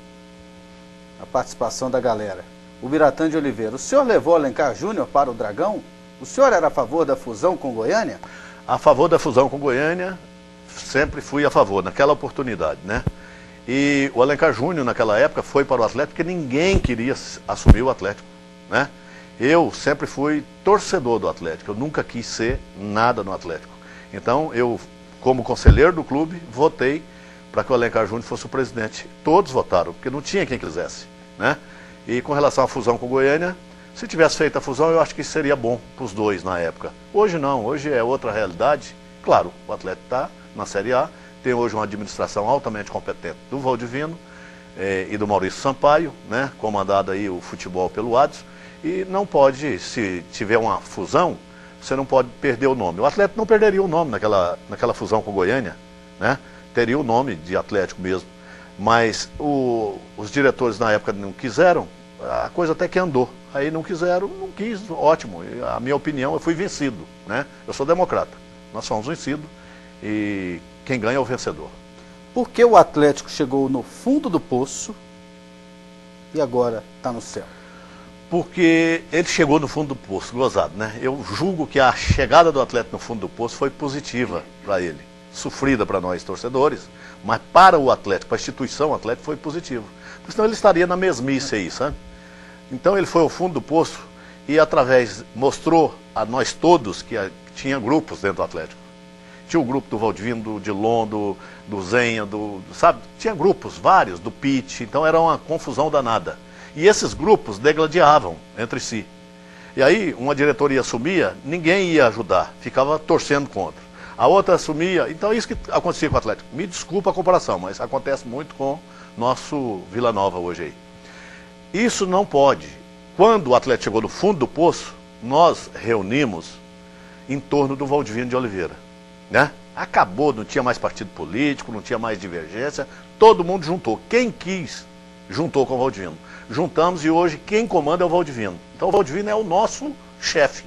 A participação da galera. O Biratã de Oliveira. O senhor levou Alencar Júnior para o Dragão? O senhor era a favor da fusão com Goiânia? A favor da fusão com Goiânia, sempre fui a favor, naquela oportunidade, né? E o Alencar Júnior, naquela época, foi para o Atlético, porque ninguém queria assumir o Atlético, né? Eu sempre fui torcedor do Atlético, eu nunca quis ser nada no Atlético. Então, eu, como conselheiro do clube, votei para que o Alencar Júnior fosse o presidente. Todos votaram, porque não tinha quem quisesse, né? E com relação à fusão com Goiânia, se tivesse feito a fusão, eu acho que seria bom para os dois na época. Hoje não, hoje é outra realidade. Claro, o Atlético está na Série A, tem hoje uma administração altamente competente do Valdivino e do Maurício Sampaio, né? Comandado aí o futebol pelo Adson. E não pode, se tiver uma fusão, você não pode perder o nome. O Atlético não perderia o nome naquela fusão com Goiânia, né? Teria o nome de Atlético mesmo. Mas os diretores na época não quiseram, a coisa até que andou. Aí não quiseram, não quis, ótimo. A minha opinião, eu fui vencido, né? Eu sou democrata. Nós fomos vencidos e quem ganha é o vencedor. Por que o Atlético chegou no fundo do poço e agora está no céu? Porque ele chegou no fundo do poço, gozado, né? Eu julgo que a chegada do Atlético no fundo do poço foi positiva para ele. Sofrida para nós, torcedores, mas para o Atlético, para a instituição Atlético, foi positivo. Porque senão ele estaria na mesmice aí, sabe? Então ele foi ao fundo do poço e mostrou a nós todos que tinha grupos dentro do Atlético. Tinha o grupo do Valdivino, do Dilon, do Zenha, sabe? Tinha grupos, vários, do Pite, então era uma confusão danada. E esses grupos degladiavam entre si. E aí uma diretoria assumia, ninguém ia ajudar, ficava torcendo contra. A outra assumia, então é isso que acontecia com o Atlético. Me desculpa a comparação, mas acontece muito com nosso Vila Nova hoje aí. Isso não pode. Quando o Atlético chegou no fundo do poço, nós reunimos em torno do Valdivino de Oliveira, né? Acabou, não tinha mais partido político, não tinha mais divergência, todo mundo juntou. Quem quis, juntou com o Valdivino. Juntamos e hoje quem comanda é o Valdivino. Então o Valdivino é o nosso chefe.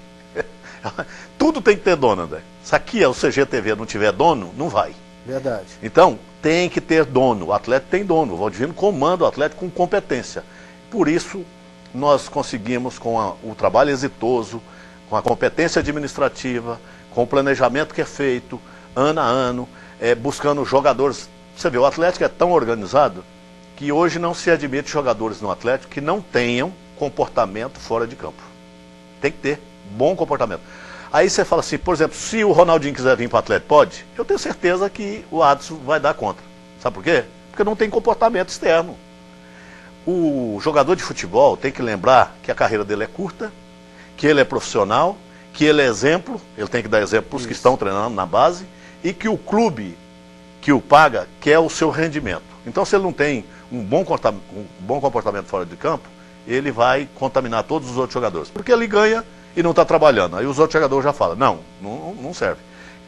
Tudo tem que ter dono, André. Se aqui o CGTV não tiver dono, não vai. Verdade. Então tem que ter dono. O Atlético tem dono. O Valdivino comanda o Atlético com competência. Por isso nós conseguimos, com o trabalho exitoso, com a competência administrativa, com o planejamento que é feito ano a ano, buscando jogadores. Você vê, o Atlético é tão organizado que hoje não se admite jogadores no Atlético que não tenham comportamento fora de campo. Tem que ter bom comportamento. Aí você fala assim, por exemplo, se o Ronaldinho quiser vir para o Atlético, pode? Eu tenho certeza que o Adson vai dar conta. Sabe por quê? Porque não tem comportamento externo. O jogador de futebol tem que lembrar que a carreira dele é curta, que ele é profissional, que ele é exemplo, ele tem que dar exemplo para os que estão treinando na base, e que o clube que o paga quer o seu rendimento. Então, se ele não tem um bom comportamento fora de campo, ele vai contaminar todos os outros jogadores. Porque ele ganha e não está trabalhando. Aí os outros jogadores já falam, não serve.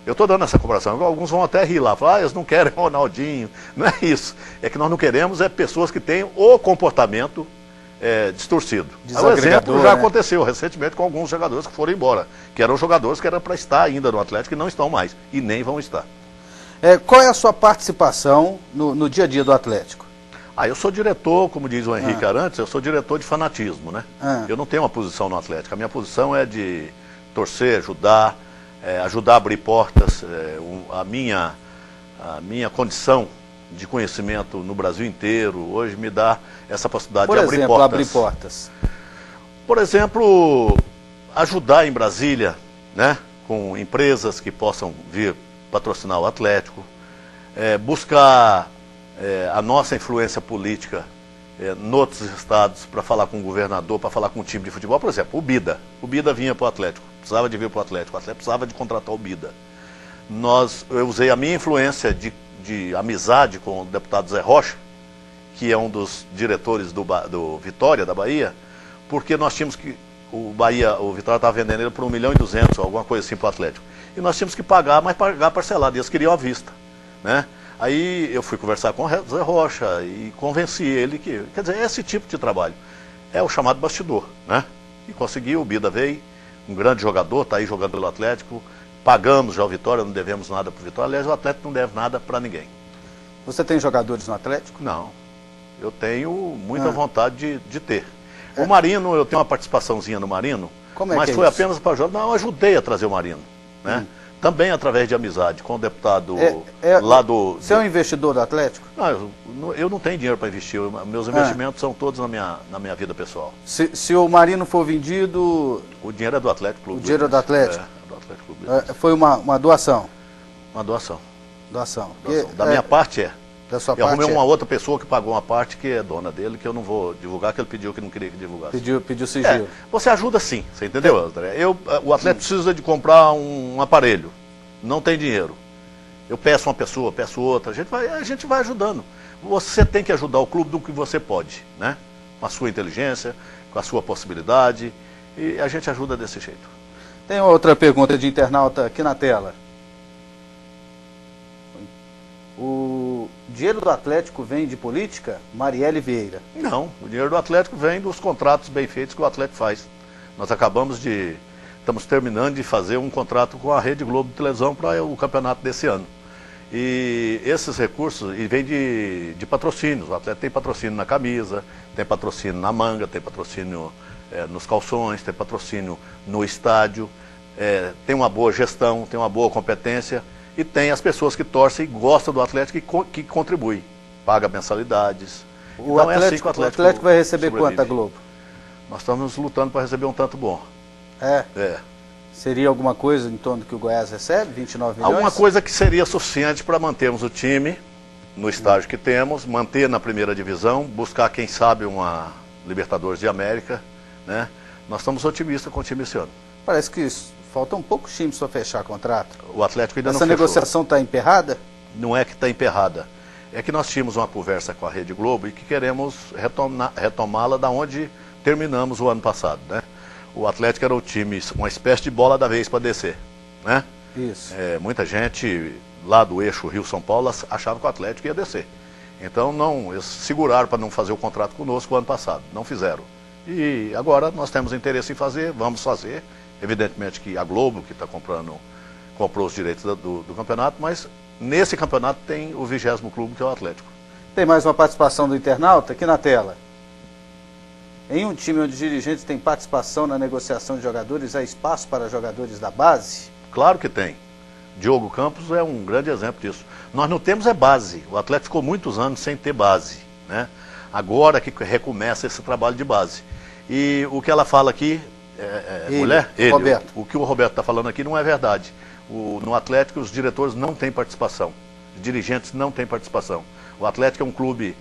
Eu estou dando essa comparação. Alguns vão até rir lá, falar, eles não querem Ronaldinho. Não é isso. É que nós não queremos pessoas que tenham o comportamento distorcido. O exemplo já aconteceu recentemente com alguns jogadores que foram embora, que eram jogadores que eram para estar ainda no Atlético e não estão mais, e nem vão estar. Qual é a sua participação no dia a dia do Atlético? Eu sou diretor, como diz o Henrique Arantes, eu sou diretor de fanatismo, né? Eu não tenho uma posição no Atlético. A minha posição é de torcer, ajudar a abrir portas. A minha condição de conhecimento no Brasil inteiro hoje me dá essa possibilidade de abrir portas. Abrir portas. Por exemplo, ajudar em Brasília, né? Com empresas que possam vir patrocinar o Atlético, buscar a nossa influência política em outros estados para falar com o governador, para falar com o time de futebol. Por exemplo, o Bida vinha para o Atlético, precisava de vir para o Atlético precisava de contratar o Bida. Eu usei a minha influência de amizade com o deputado Zé Rocha, que é um dos diretores do Vitória, da Bahia, porque nós tínhamos que, o Vitória estava vendendo ele por 1.200.000, alguma coisa assim para o Atlético. E nós tínhamos que pagar, mas pagar parcelado, e eles queriam à vista, né? Aí eu fui conversar com o Zé Rocha e convenci ele que, quer dizer, esse tipo de trabalho é o chamado bastidor, né? E consegui, o Bida veio, um grande jogador, está aí jogando pelo Atlético, pagamos já o Vitória, não devemos nada para o Vitória, aliás, o Atlético não deve nada para ninguém. Você tem jogadores no Atlético? Não, eu tenho muita vontade de ter. O Marino, eu tenho uma participação,zinha no Marino, mas foi apenas para jogar, não, eu ajudei a trazer o Marino, né? Também através de amizade com o deputado lá do... Você é um investidor do Atlético? Não, eu não tenho dinheiro para investir. Meus investimentos são todos na minha vida pessoal. Se o Marino for vendido... O dinheiro é do Atlético Clube. O dinheiro é do Atlético? É do Atlético Clube. Foi uma doação? Uma doação. Doação. Da minha parte Da sua parte arrumei uma outra pessoa que pagou uma parte que é dona dele, que eu não vou divulgar, que ele pediu que não queria que divulgasse. Pediu sigilo. Você ajuda sim, você entendeu, André? O atleta precisa de comprar um aparelho, não tem dinheiro. Eu peço uma pessoa, peço outra, a gente vai ajudando. Você tem que ajudar o clube do que você pode, né? Com a sua inteligência, com a sua possibilidade, e a gente ajuda desse jeito. Tem outra pergunta de internauta aqui na tela. O dinheiro do Atlético vem de política? Marielle Vieira. Não, o dinheiro do Atlético vem dos contratos bem feitos que o Atlético faz. Nós estamos terminando de fazer um contrato com a Rede Globo de televisão para o campeonato desse ano. E esses recursos vêm de patrocínios. O Atlético tem patrocínio na camisa, tem patrocínio na manga, tem patrocínio nos calções, tem patrocínio no estádio, tem uma boa gestão, tem uma boa competência e tem as pessoas que torcem e gostam do Atlético que contribuem, paga mensalidades. O Então, Atlético, assim que o Atlético vai receber sobrevive. quanto a Globo? Nós estamos lutando para receber um tanto bom. É. Seria alguma coisa em torno do que o Goiás recebe? 29 milhões? Alguma coisa que seria suficiente para mantermos o time no estágio que temos, manter na primeira divisão, buscar, quem sabe, uma Libertadores de América, né? Nós estamos otimistas com o time esse ano. Parece que faltam poucos times para fechar contrato. O Atlético ainda não Essa fechou. negociação está emperrada? Não é que está emperrada. É que nós tínhamos uma conversa com a Rede Globo e que queremos retomá-la da onde terminamos o ano passado, né? O Atlético era o time, uma espécie de bola da vez para descer, né? Isso. Muita gente lá do eixo Rio-São Paulo achava que o Atlético ia descer. Então eles seguraram para não fazer o contrato conosco o ano passado, não fizeram. E agora nós temos interesse em fazer, vamos fazer. Evidentemente que a Globo, que comprou os direitos do campeonato, mas nesse campeonato tem o 20º clube, que é o Atlético. Tem mais uma participação do internauta aqui na tela. Em um time onde os dirigentes têm participação na negociação de jogadores, há espaço para jogadores da base? Claro que tem. Diogo Campos é um grande exemplo disso. Nós não temos base. O Atlético ficou muitos anos sem ter base, né? Agora que recomeça esse trabalho de base. E o que ela fala aqui, Roberto. O que o Roberto está falando aqui não é verdade. No Atlético os diretores não têm participação. Os dirigentes não têm participação. O Atlético é um clube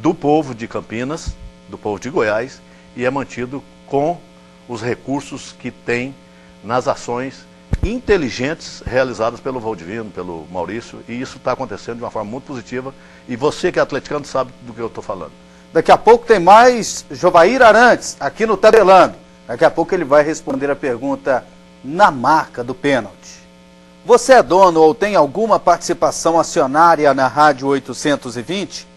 do povo de Campinas, do povo de Goiás, e é mantido com os recursos que tem nas ações inteligentes realizadas pelo Valdivino, pelo Maurício, e isso está acontecendo de uma forma muito positiva, e você que é atleticano sabe do que eu estou falando. Daqui a pouco tem mais Jovair Arantes aqui no Tabelando. Daqui a pouco ele vai responder a pergunta na marca do pênalti. Você é dono ou tem alguma participação acionária na Rádio 820?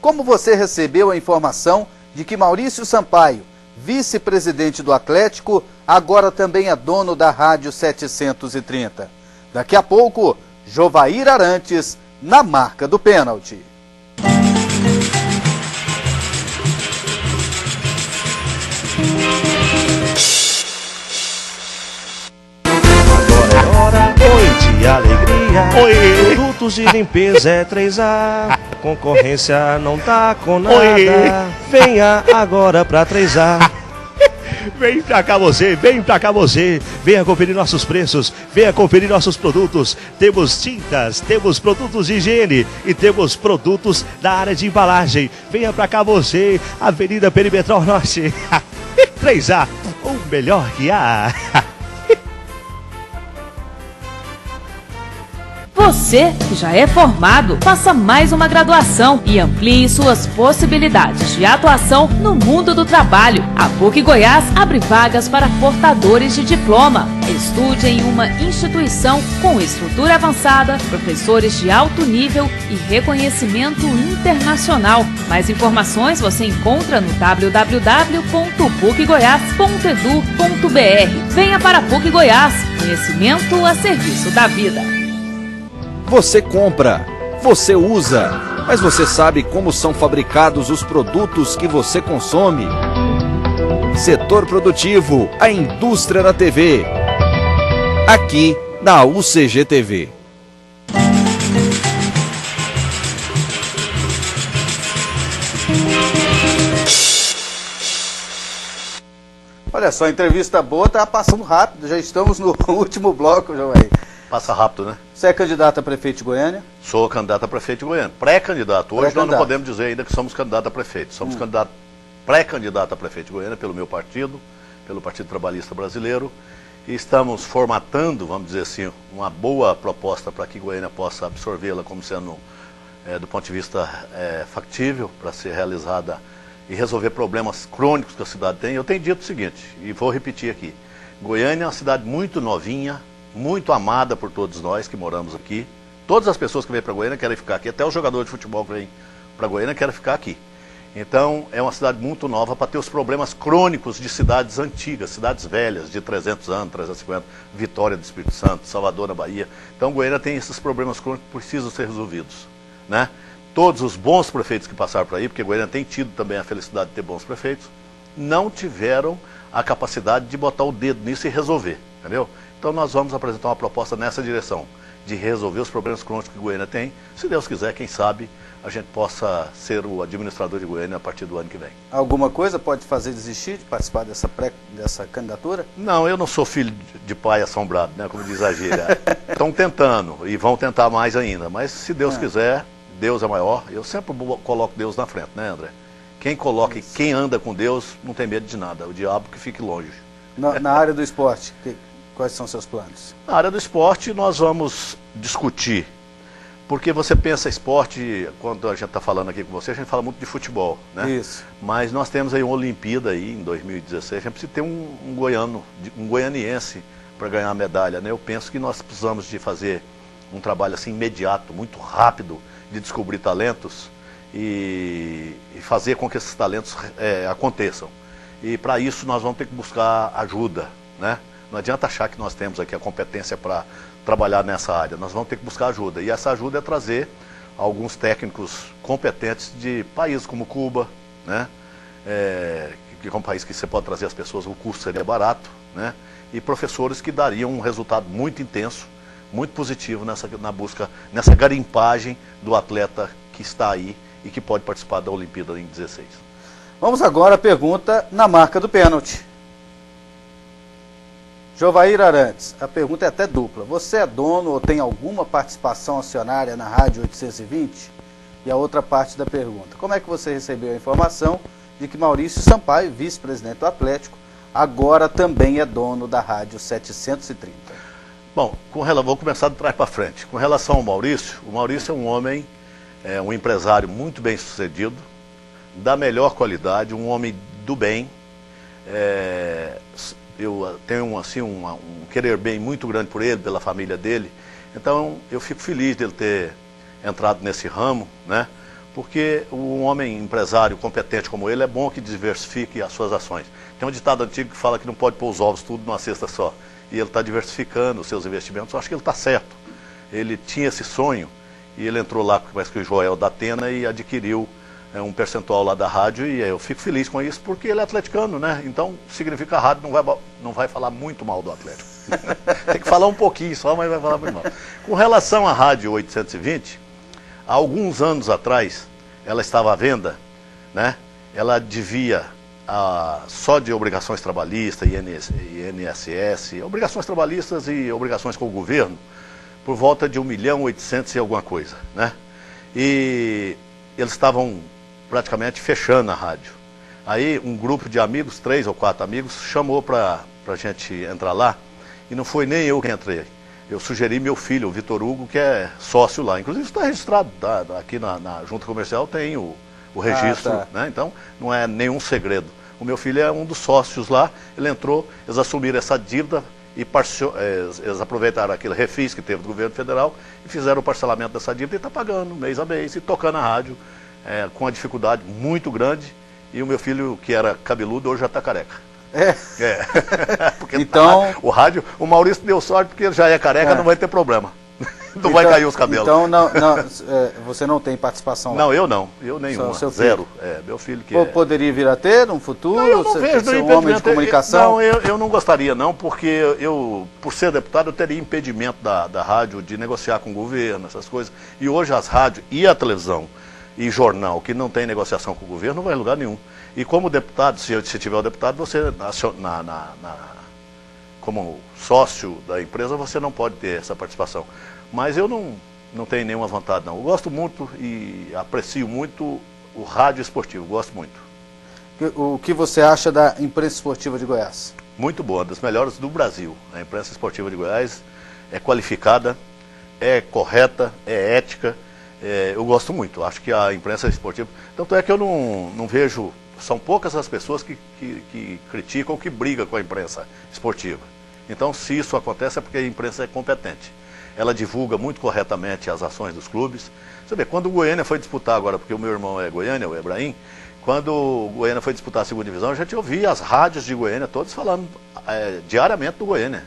Como você recebeu a informação de que Maurício Sampaio, vice-presidente do Atlético, agora também é dono da Rádio 730? Daqui a pouco, Jovair Arantes na marca do pênalti. Oi de alegria, oi. Produtos de limpeza é 3A, concorrência não tá com nada. Oi. Venha agora pra 3A. Vem pra cá você, venha conferir nossos preços, venha conferir nossos produtos. Temos tintas, temos produtos de higiene e temos produtos da área de embalagem. Venha pra cá você, Avenida Perimetral Norte. 3A, o melhor que há. Você que já é formado, faça mais uma graduação e amplie suas possibilidades de atuação no mundo do trabalho. A PUC Goiás abre vagas para portadores de diploma. Estude em uma instituição com estrutura avançada, professores de alto nível e reconhecimento internacional. Mais informações você encontra no www.pucgoias.edu.br. Venha para a PUC Goiás, conhecimento a serviço da vida. Você compra, você usa, mas você sabe como são fabricados os produtos que você consome? Setor produtivo, a indústria da TV. Aqui na UCG TV. Olha só, entrevista boa, está passando rápido, já estamos no último bloco, Jovair. Passa rápido, né? Você é candidato a prefeito de Goiânia? Sou candidato a prefeito de Goiânia. Pré-candidato. Hoje nós não podemos dizer ainda que somos candidato a prefeito. Somos pré-candidato a prefeito de Goiânia pelo meu partido, pelo Partido Trabalhista Brasileiro. E estamos formatando, vamos dizer assim, uma boa proposta para que Goiânia possa absorvê-la como sendo, do ponto de vista factível, para ser realizada e resolver problemas crônicos que a cidade tem. Eu tenho dito o seguinte, e vou repetir aqui. Goiânia é uma cidade muito novinha, muito amada por todos nós que moramos aqui. Todas as pessoas que vêm para Goiânia querem ficar aqui, até os jogadores de futebol que vêm para Goiânia querem ficar aqui. Então, é uma cidade muito nova para ter os problemas crônicos de cidades antigas, cidades velhas, de 300 anos, 350, Vitória do Espírito Santo, Salvador na Bahia. Então, Goiânia tem esses problemas crônicos que precisam ser resolvidos, né? Todos os bons prefeitos que passaram por aí, porque Goiânia tem tido também a felicidade de ter bons prefeitos, não tiveram a capacidade de botar o dedo nisso e resolver, entendeu? Então nós vamos apresentar uma proposta nessa direção, de resolver os problemas crônicos que Goiânia tem. Se Deus quiser, quem sabe, a gente possa ser o administrador de Goiânia a partir do ano que vem. Alguma coisa pode fazer desistir de participar dessa candidatura? Não, eu não sou filho de pai assombrado, né, como diz a gíria. Estão tentando e vão tentar mais ainda, mas se Deus quiser, Deus é maior. Eu sempre coloco Deus na frente, né, André? Quem coloca e quem anda com Deus não tem medo de nada, o diabo que fique longe. Na área do esporte, quais são seus planos? Na área do esporte nós vamos discutir, porque você pensa esporte, quando a gente está falando aqui com você, a gente fala muito de futebol, né? Isso. Mas nós temos aí uma Olimpíada aí em 2016, a gente precisa ter um goianiense para ganhar a medalha, né? Eu penso que nós precisamos de fazer um trabalho assim imediato, muito rápido, de descobrir talentos e fazer com que esses talentos aconteçam. E para isso nós vamos ter que buscar ajuda, né? Não adianta achar que nós temos aqui a competência para trabalhar nessa área, nós vamos ter que buscar ajuda. E essa ajuda é trazer alguns técnicos competentes de países como Cuba, né? Que é um país que você pode trazer as pessoas, o custo seria barato, né? E professores que dariam um resultado muito intenso, muito positivo na busca, nessa garimpagem do atleta que está aí e que pode participar da Olimpíada em 16. Vamos agora à pergunta na marca do pênalti. Jovair Arantes, a pergunta é até dupla. Você é dono ou tem alguma participação acionária na Rádio 820? E a outra parte da pergunta, como é que você recebeu a informação de que Maurício Sampaio, vice-presidente do Atlético, agora também é dono da Rádio 730? Bom, vou começar de trás para frente. Com relação ao Maurício, o Maurício é um homem, um empresário muito bem sucedido, da melhor qualidade, um homem do bem. Eu tenho assim, um querer bem muito grande por ele, pela família dele. Então eu fico feliz dele ter entrado nesse ramo, né? Porque um homem empresário competente como ele é bom que diversifique as suas ações. Tem um ditado antigo que fala que não pode pôr os ovos tudo numa cesta só. E ele está diversificando os seus investimentos. Eu acho que ele está certo. Ele tinha esse sonho e ele entrou lá, parece que o Joel da Atena, e adquiriu um percentual lá da rádio, e eu fico feliz com isso, porque ele é atleticano, né? Então significa que a rádio não vai falar muito mal do Atlético. Tem que falar um pouquinho só, mas vai falar muito mal. Com relação à Rádio 820, há alguns anos atrás, ela estava à venda, né? Ela devia só de obrigações trabalhistas, INSS, obrigações trabalhistas e obrigações com o governo, por volta de 1.800.000 e alguma coisa, né? E eles estavam praticamente fechando a rádio. Aí um grupo de amigos, 3 ou 4 amigos, chamou para a gente entrar lá, e não foi nem eu que entrei. Eu sugeri meu filho, o Vitor Hugo, que é sócio lá. Inclusive está registrado, aqui na junta comercial tem o registro, né? Então não é nenhum segredo. O meu filho é um dos sócios lá, ele entrou, eles assumiram essa dívida e eles aproveitaram aquele refis que teve do governo federal e fizeram o parcelamento dessa dívida e está pagando mês a mês e tocando a rádio com uma dificuldade muito grande. E o meu filho, que era cabeludo, hoje já está careca. Porque então, o Maurício deu sorte porque ele já é careca, não vai ter problema. Não vai cair os cabelos. Então você não tem participação lá? Não, eu nenhuma, zero. Meu filho que poderia vir a ter no futuro? Não, eu não vejo ser um homem de comunicação? Não, eu não gostaria não, porque eu, por ser deputado, eu teria impedimento da rádio de negociar com o governo, essas coisas. E hoje as rádios e a televisão e jornal que não tem negociação com o governo não vai em lugar nenhum. E como deputado, se tiver o deputado, você como sócio da empresa, você não pode ter essa participação. Mas eu não tenho nenhuma vontade, não. Eu gosto muito e aprecio muito o rádio esportivo, gosto muito. O que você acha da imprensa esportiva de Goiás? Muito boa, das melhores do Brasil. A imprensa esportiva de Goiás é qualificada, é correta, é ética. Eu gosto muito, acho que a imprensa esportiva... Tanto é que eu não vejo... São poucas as pessoas que criticam ou que brigam com a imprensa esportiva. Então, se isso acontece, é porque a imprensa é competente. Ela divulga muito corretamente as ações dos clubes. Você vê, quando o Goiânia foi disputar agora, porque o meu irmão é Goiânia, o Ebraim, quando o Goiânia foi disputar a segunda divisão, a gente ouvia as rádios de Goiânia todos falando diariamente do Goiânia.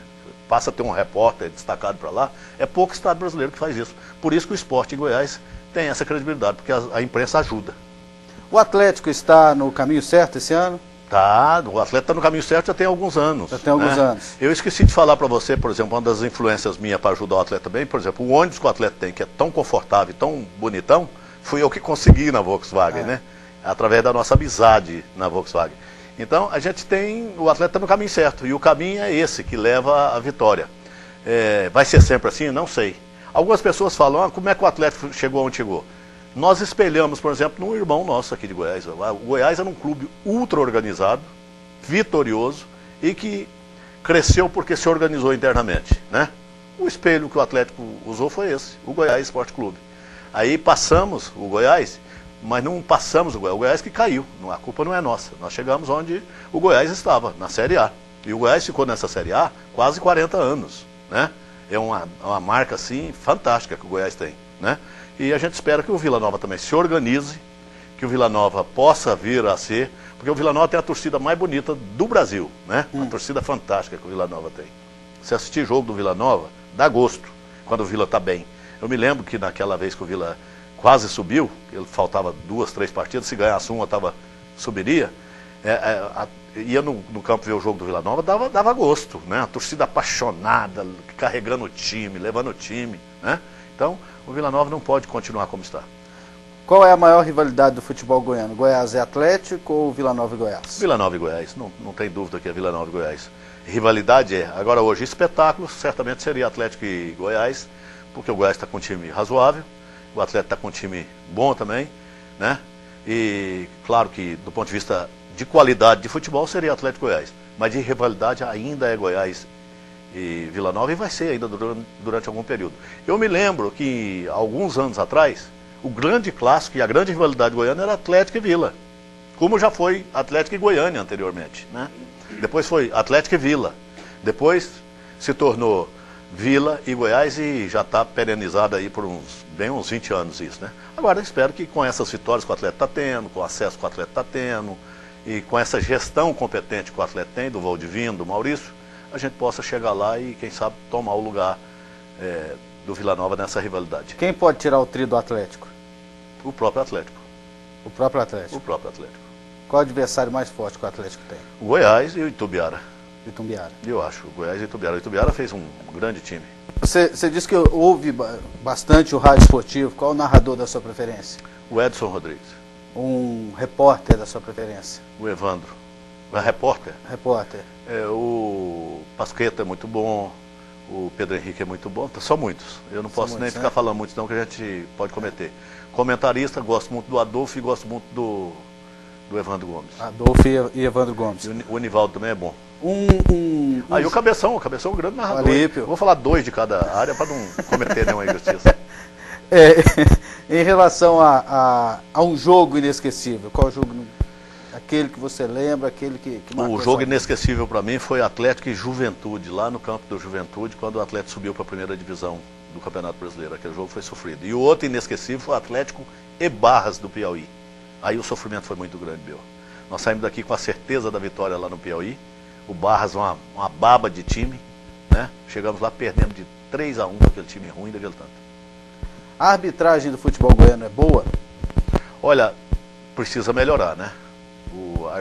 Passa a ter um repórter destacado para lá. É pouco estado brasileiro que faz isso. Por isso que o esporte em Goiás tem essa credibilidade, porque a imprensa ajuda. O Atlético está no caminho certo esse ano? Tá, o atleta está no caminho certo já tem alguns anos. Já tem alguns anos. Eu esqueci de falar para você, por exemplo, uma das influências minhas para ajudar o atleta também, por exemplo, o ônibus que o atleta tem, que é tão confortável, tão bonitão, fui eu que consegui na Volkswagen, né? Através da nossa amizade na Volkswagen. Então, a gente tem, o atleta no caminho certo, e o caminho é esse, que leva à vitória. Vai ser sempre assim? Não sei. Algumas pessoas falam, como é que o atleta chegou onde chegou? Nós espelhamos, por exemplo, num irmão nosso aqui de Goiás. O Goiás era um clube ultra organizado, vitorioso, e que cresceu porque se organizou internamente, né? O espelho que o Atlético usou foi esse, o Goiás Esporte Clube. Aí passamos o Goiás, mas não passamos o Goiás que caiu, a culpa não é nossa. Nós chegamos onde o Goiás estava, na Série A. E o Goiás ficou nessa Série A quase 40 anos, né? É uma marca, assim, fantástica que o Goiás tem, né? E a gente espera que o Vila Nova também se organize, que o Vila Nova possa vir a ser, porque o Vila Nova tem a torcida mais bonita do Brasil, né? Uma torcida fantástica que o Vila Nova tem. Se assistir jogo do Vila Nova, dá gosto, quando o Vila está bem. Eu me lembro que naquela vez que o Vila quase subiu, ele faltava 2, 3 partidas, se ganhasse uma, subiria, ia no campo ver o jogo do Vila Nova, dava gosto, né? A torcida apaixonada, carregando o time, levando o time, né? Então, o Vila Nova não pode continuar como está. Qual é a maior rivalidade do futebol goiano? Goiás é Atlético ou Vila Nova e Goiás? Vila Nova e Goiás, não tem dúvida que é Vila Nova e Goiás. Rivalidade agora hoje espetáculo, certamente seria Atlético e Goiás, porque o Goiás está com um time razoável, o Atlético está com um time bom também, né? E claro que do ponto de vista de qualidade de futebol seria Atlético e Goiás, mas de rivalidade ainda é Goiás e Vila Nova, e vai ser ainda durante algum período. Eu me lembro que alguns anos atrás, o grande clássico e a grande rivalidade goiana era Atlético e Vila, como já foi Atlético e Goiânia anteriormente, né? Depois foi Atlético e Vila, depois se tornou Vila e Goiás, e já está perenizado aí por uns 20 anos isso, né? Agora eu espero que com essas vitórias que o atleta está tendo, com o acesso que o atleta está tendo, e com essa gestão competente que o atleta tem, do Valdivino, do Maurício, a gente possa chegar lá e, quem sabe, tomar o lugar do Vila Nova nessa rivalidade. Quem pode tirar o tri do Atlético? O próprio Atlético. O próprio Atlético? O próprio Atlético. Qual o adversário mais forte que o Atlético tem? O Goiás e o Itumbiara. Itumbiara. Eu acho, o Goiás e o Itumbiara. O Itumbiara fez um grande time. Você disse que ouve bastante o rádio esportivo. Qual o narrador da sua preferência? O Edson Rodrigues. Um repórter da sua preferência? O Evandro. Repórter? Repórter. O Pasqueta é muito bom, o Pedro Henrique é muito bom, são muitos. Eu não posso nem ficar falando muito, não, que a gente pode cometer. Comentarista, gosto muito do Adolfo e gosto muito do Evandro Gomes. Adolfo e Evandro Gomes. E o Nivaldo também é bom. Aí o Cabeção é um grande narrador. Alípio. Vou falar 2 de cada área para não cometer nenhuma injustiça. Em relação a um jogo inesquecível, qual jogo? Aquele que você lembra, aquele que marcou? O jogo inesquecível para mim foi Atlético e Juventude, lá no campo do Juventude, quando o Atlético subiu para a primeira divisão do Campeonato Brasileiro. Aquele jogo foi sofrido. E o outro inesquecível foi Atlético e Barras do Piauí. Aí o sofrimento foi muito grande, meu. Nós saímos daqui com a certeza da vitória lá no Piauí. O Barras, uma baba de time, né? Chegamos lá perdendo de 3-1 com aquele time ruim daquele tanto. A arbitragem do futebol goiano é boa? Olha, precisa melhorar, né? A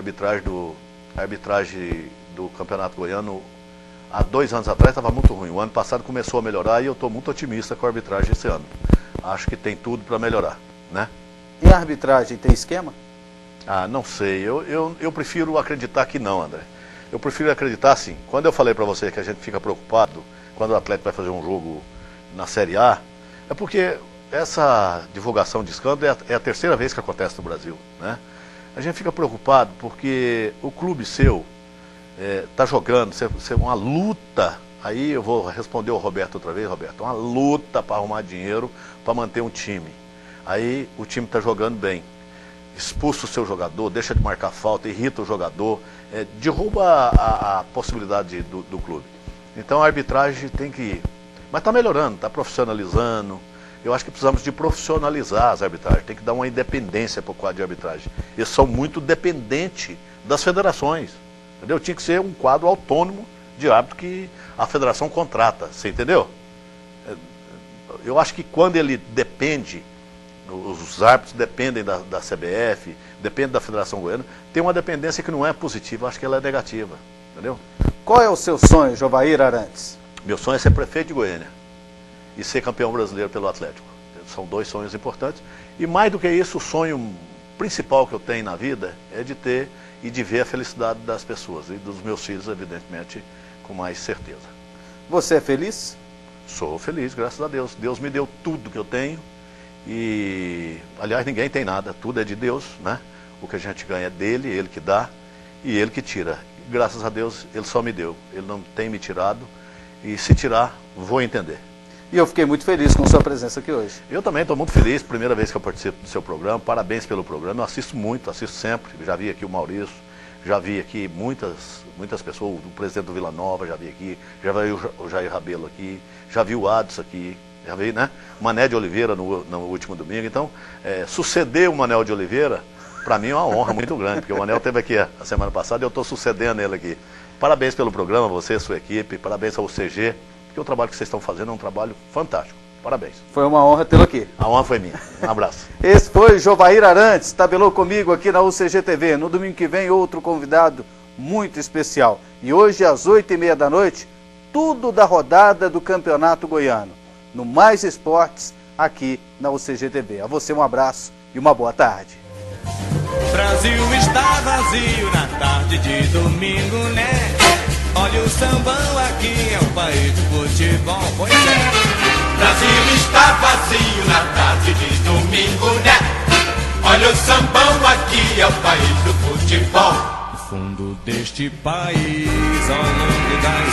arbitragem do Campeonato Goiano, há 2 anos atrás, estava muito ruim. O ano passado começou a melhorar e eu estou muito otimista com a arbitragem esse ano. Acho que tem tudo para melhorar, né? E a arbitragem tem esquema? Não sei. Eu prefiro acreditar que não, André. Eu prefiro acreditar assim. Quando eu falei para você que a gente fica preocupado quando o Atlético vai fazer um jogo na Série A, é porque essa divulgação de escândalo é a 3ª vez que acontece no Brasil, né? A gente fica preocupado porque o clube seu está jogando, uma luta, aí eu vou responder ao Roberto outra vez, Roberto, uma luta para arrumar dinheiro para manter um time. Aí o time está jogando bem, expulsa o seu jogador, deixa de marcar falta, irrita o jogador, derruba a possibilidade do clube. Então a arbitragem tem que... Mas está melhorando, está profissionalizando. Eu acho que precisamos de profissionalizar as arbitragens, tem que dar uma independência para o quadro de arbitragem. Eles são muito dependentes das federações, entendeu? Tinha que ser um quadro autônomo de árbitro que a federação contrata, você entendeu? Eu acho que quando ele depende os árbitros dependem da CBF, dependem da Federação Goiana, tem uma dependência que não é positiva, acho que ela é negativa, entendeu? Qual é o seu sonho, Jovair Arantes? Meu sonho é ser prefeito de Goiânia e ser campeão brasileiro pelo Atlético. São 2 sonhos importantes. E mais do que isso, o sonho principal que eu tenho na vida é de ter e de ver a felicidade das pessoas e dos meus filhos, evidentemente, com mais certeza. Você é feliz? Sou feliz, graças a Deus. Deus me deu tudo que eu tenho e, aliás, ninguém tem nada. Tudo é de Deus, né? O que a gente ganha é dele, ele que dá e ele que tira. Graças a Deus, ele só me deu. Ele não tem me tirado e se tirar, vou entender. E eu fiquei muito feliz com sua presença aqui hoje. Eu também estou muito feliz, primeira vez que eu participo do seu programa, parabéns pelo programa, eu assisto muito, assisto sempre, já vi aqui o Maurício, já vi aqui muitas pessoas, o presidente do Vila Nova já vi aqui, já vi o Jair Rabelo aqui, já vi o Adson aqui, já vi, né? O Mané de Oliveira no último domingo, então, suceder o Manel de Oliveira, para mim é uma honra muito grande, porque o Manel esteve aqui a semana passada e eu estou sucedendo ele aqui. Parabéns pelo programa, você e sua equipe, parabéns ao CG, porque o trabalho que vocês estão fazendo é um trabalho fantástico. Parabéns. Foi uma honra tê-lo aqui. A honra foi minha. Um abraço. Esse foi Jovair Arantes, tabelou comigo aqui na UCG TV. No domingo que vem, outro convidado muito especial. E hoje, às 8h30 da noite, tudo da rodada do Campeonato Goiano. No Mais Esportes, aqui na UCG TV. A você um abraço e uma boa tarde. O Brasil está vazio na tarde de domingo, né? Olha o sambão aqui, é o país do futebol, pois é. Brasil está vazio na tarde de domingo, né? Olha o sambão aqui, é o país do futebol. No fundo deste país, ao longo das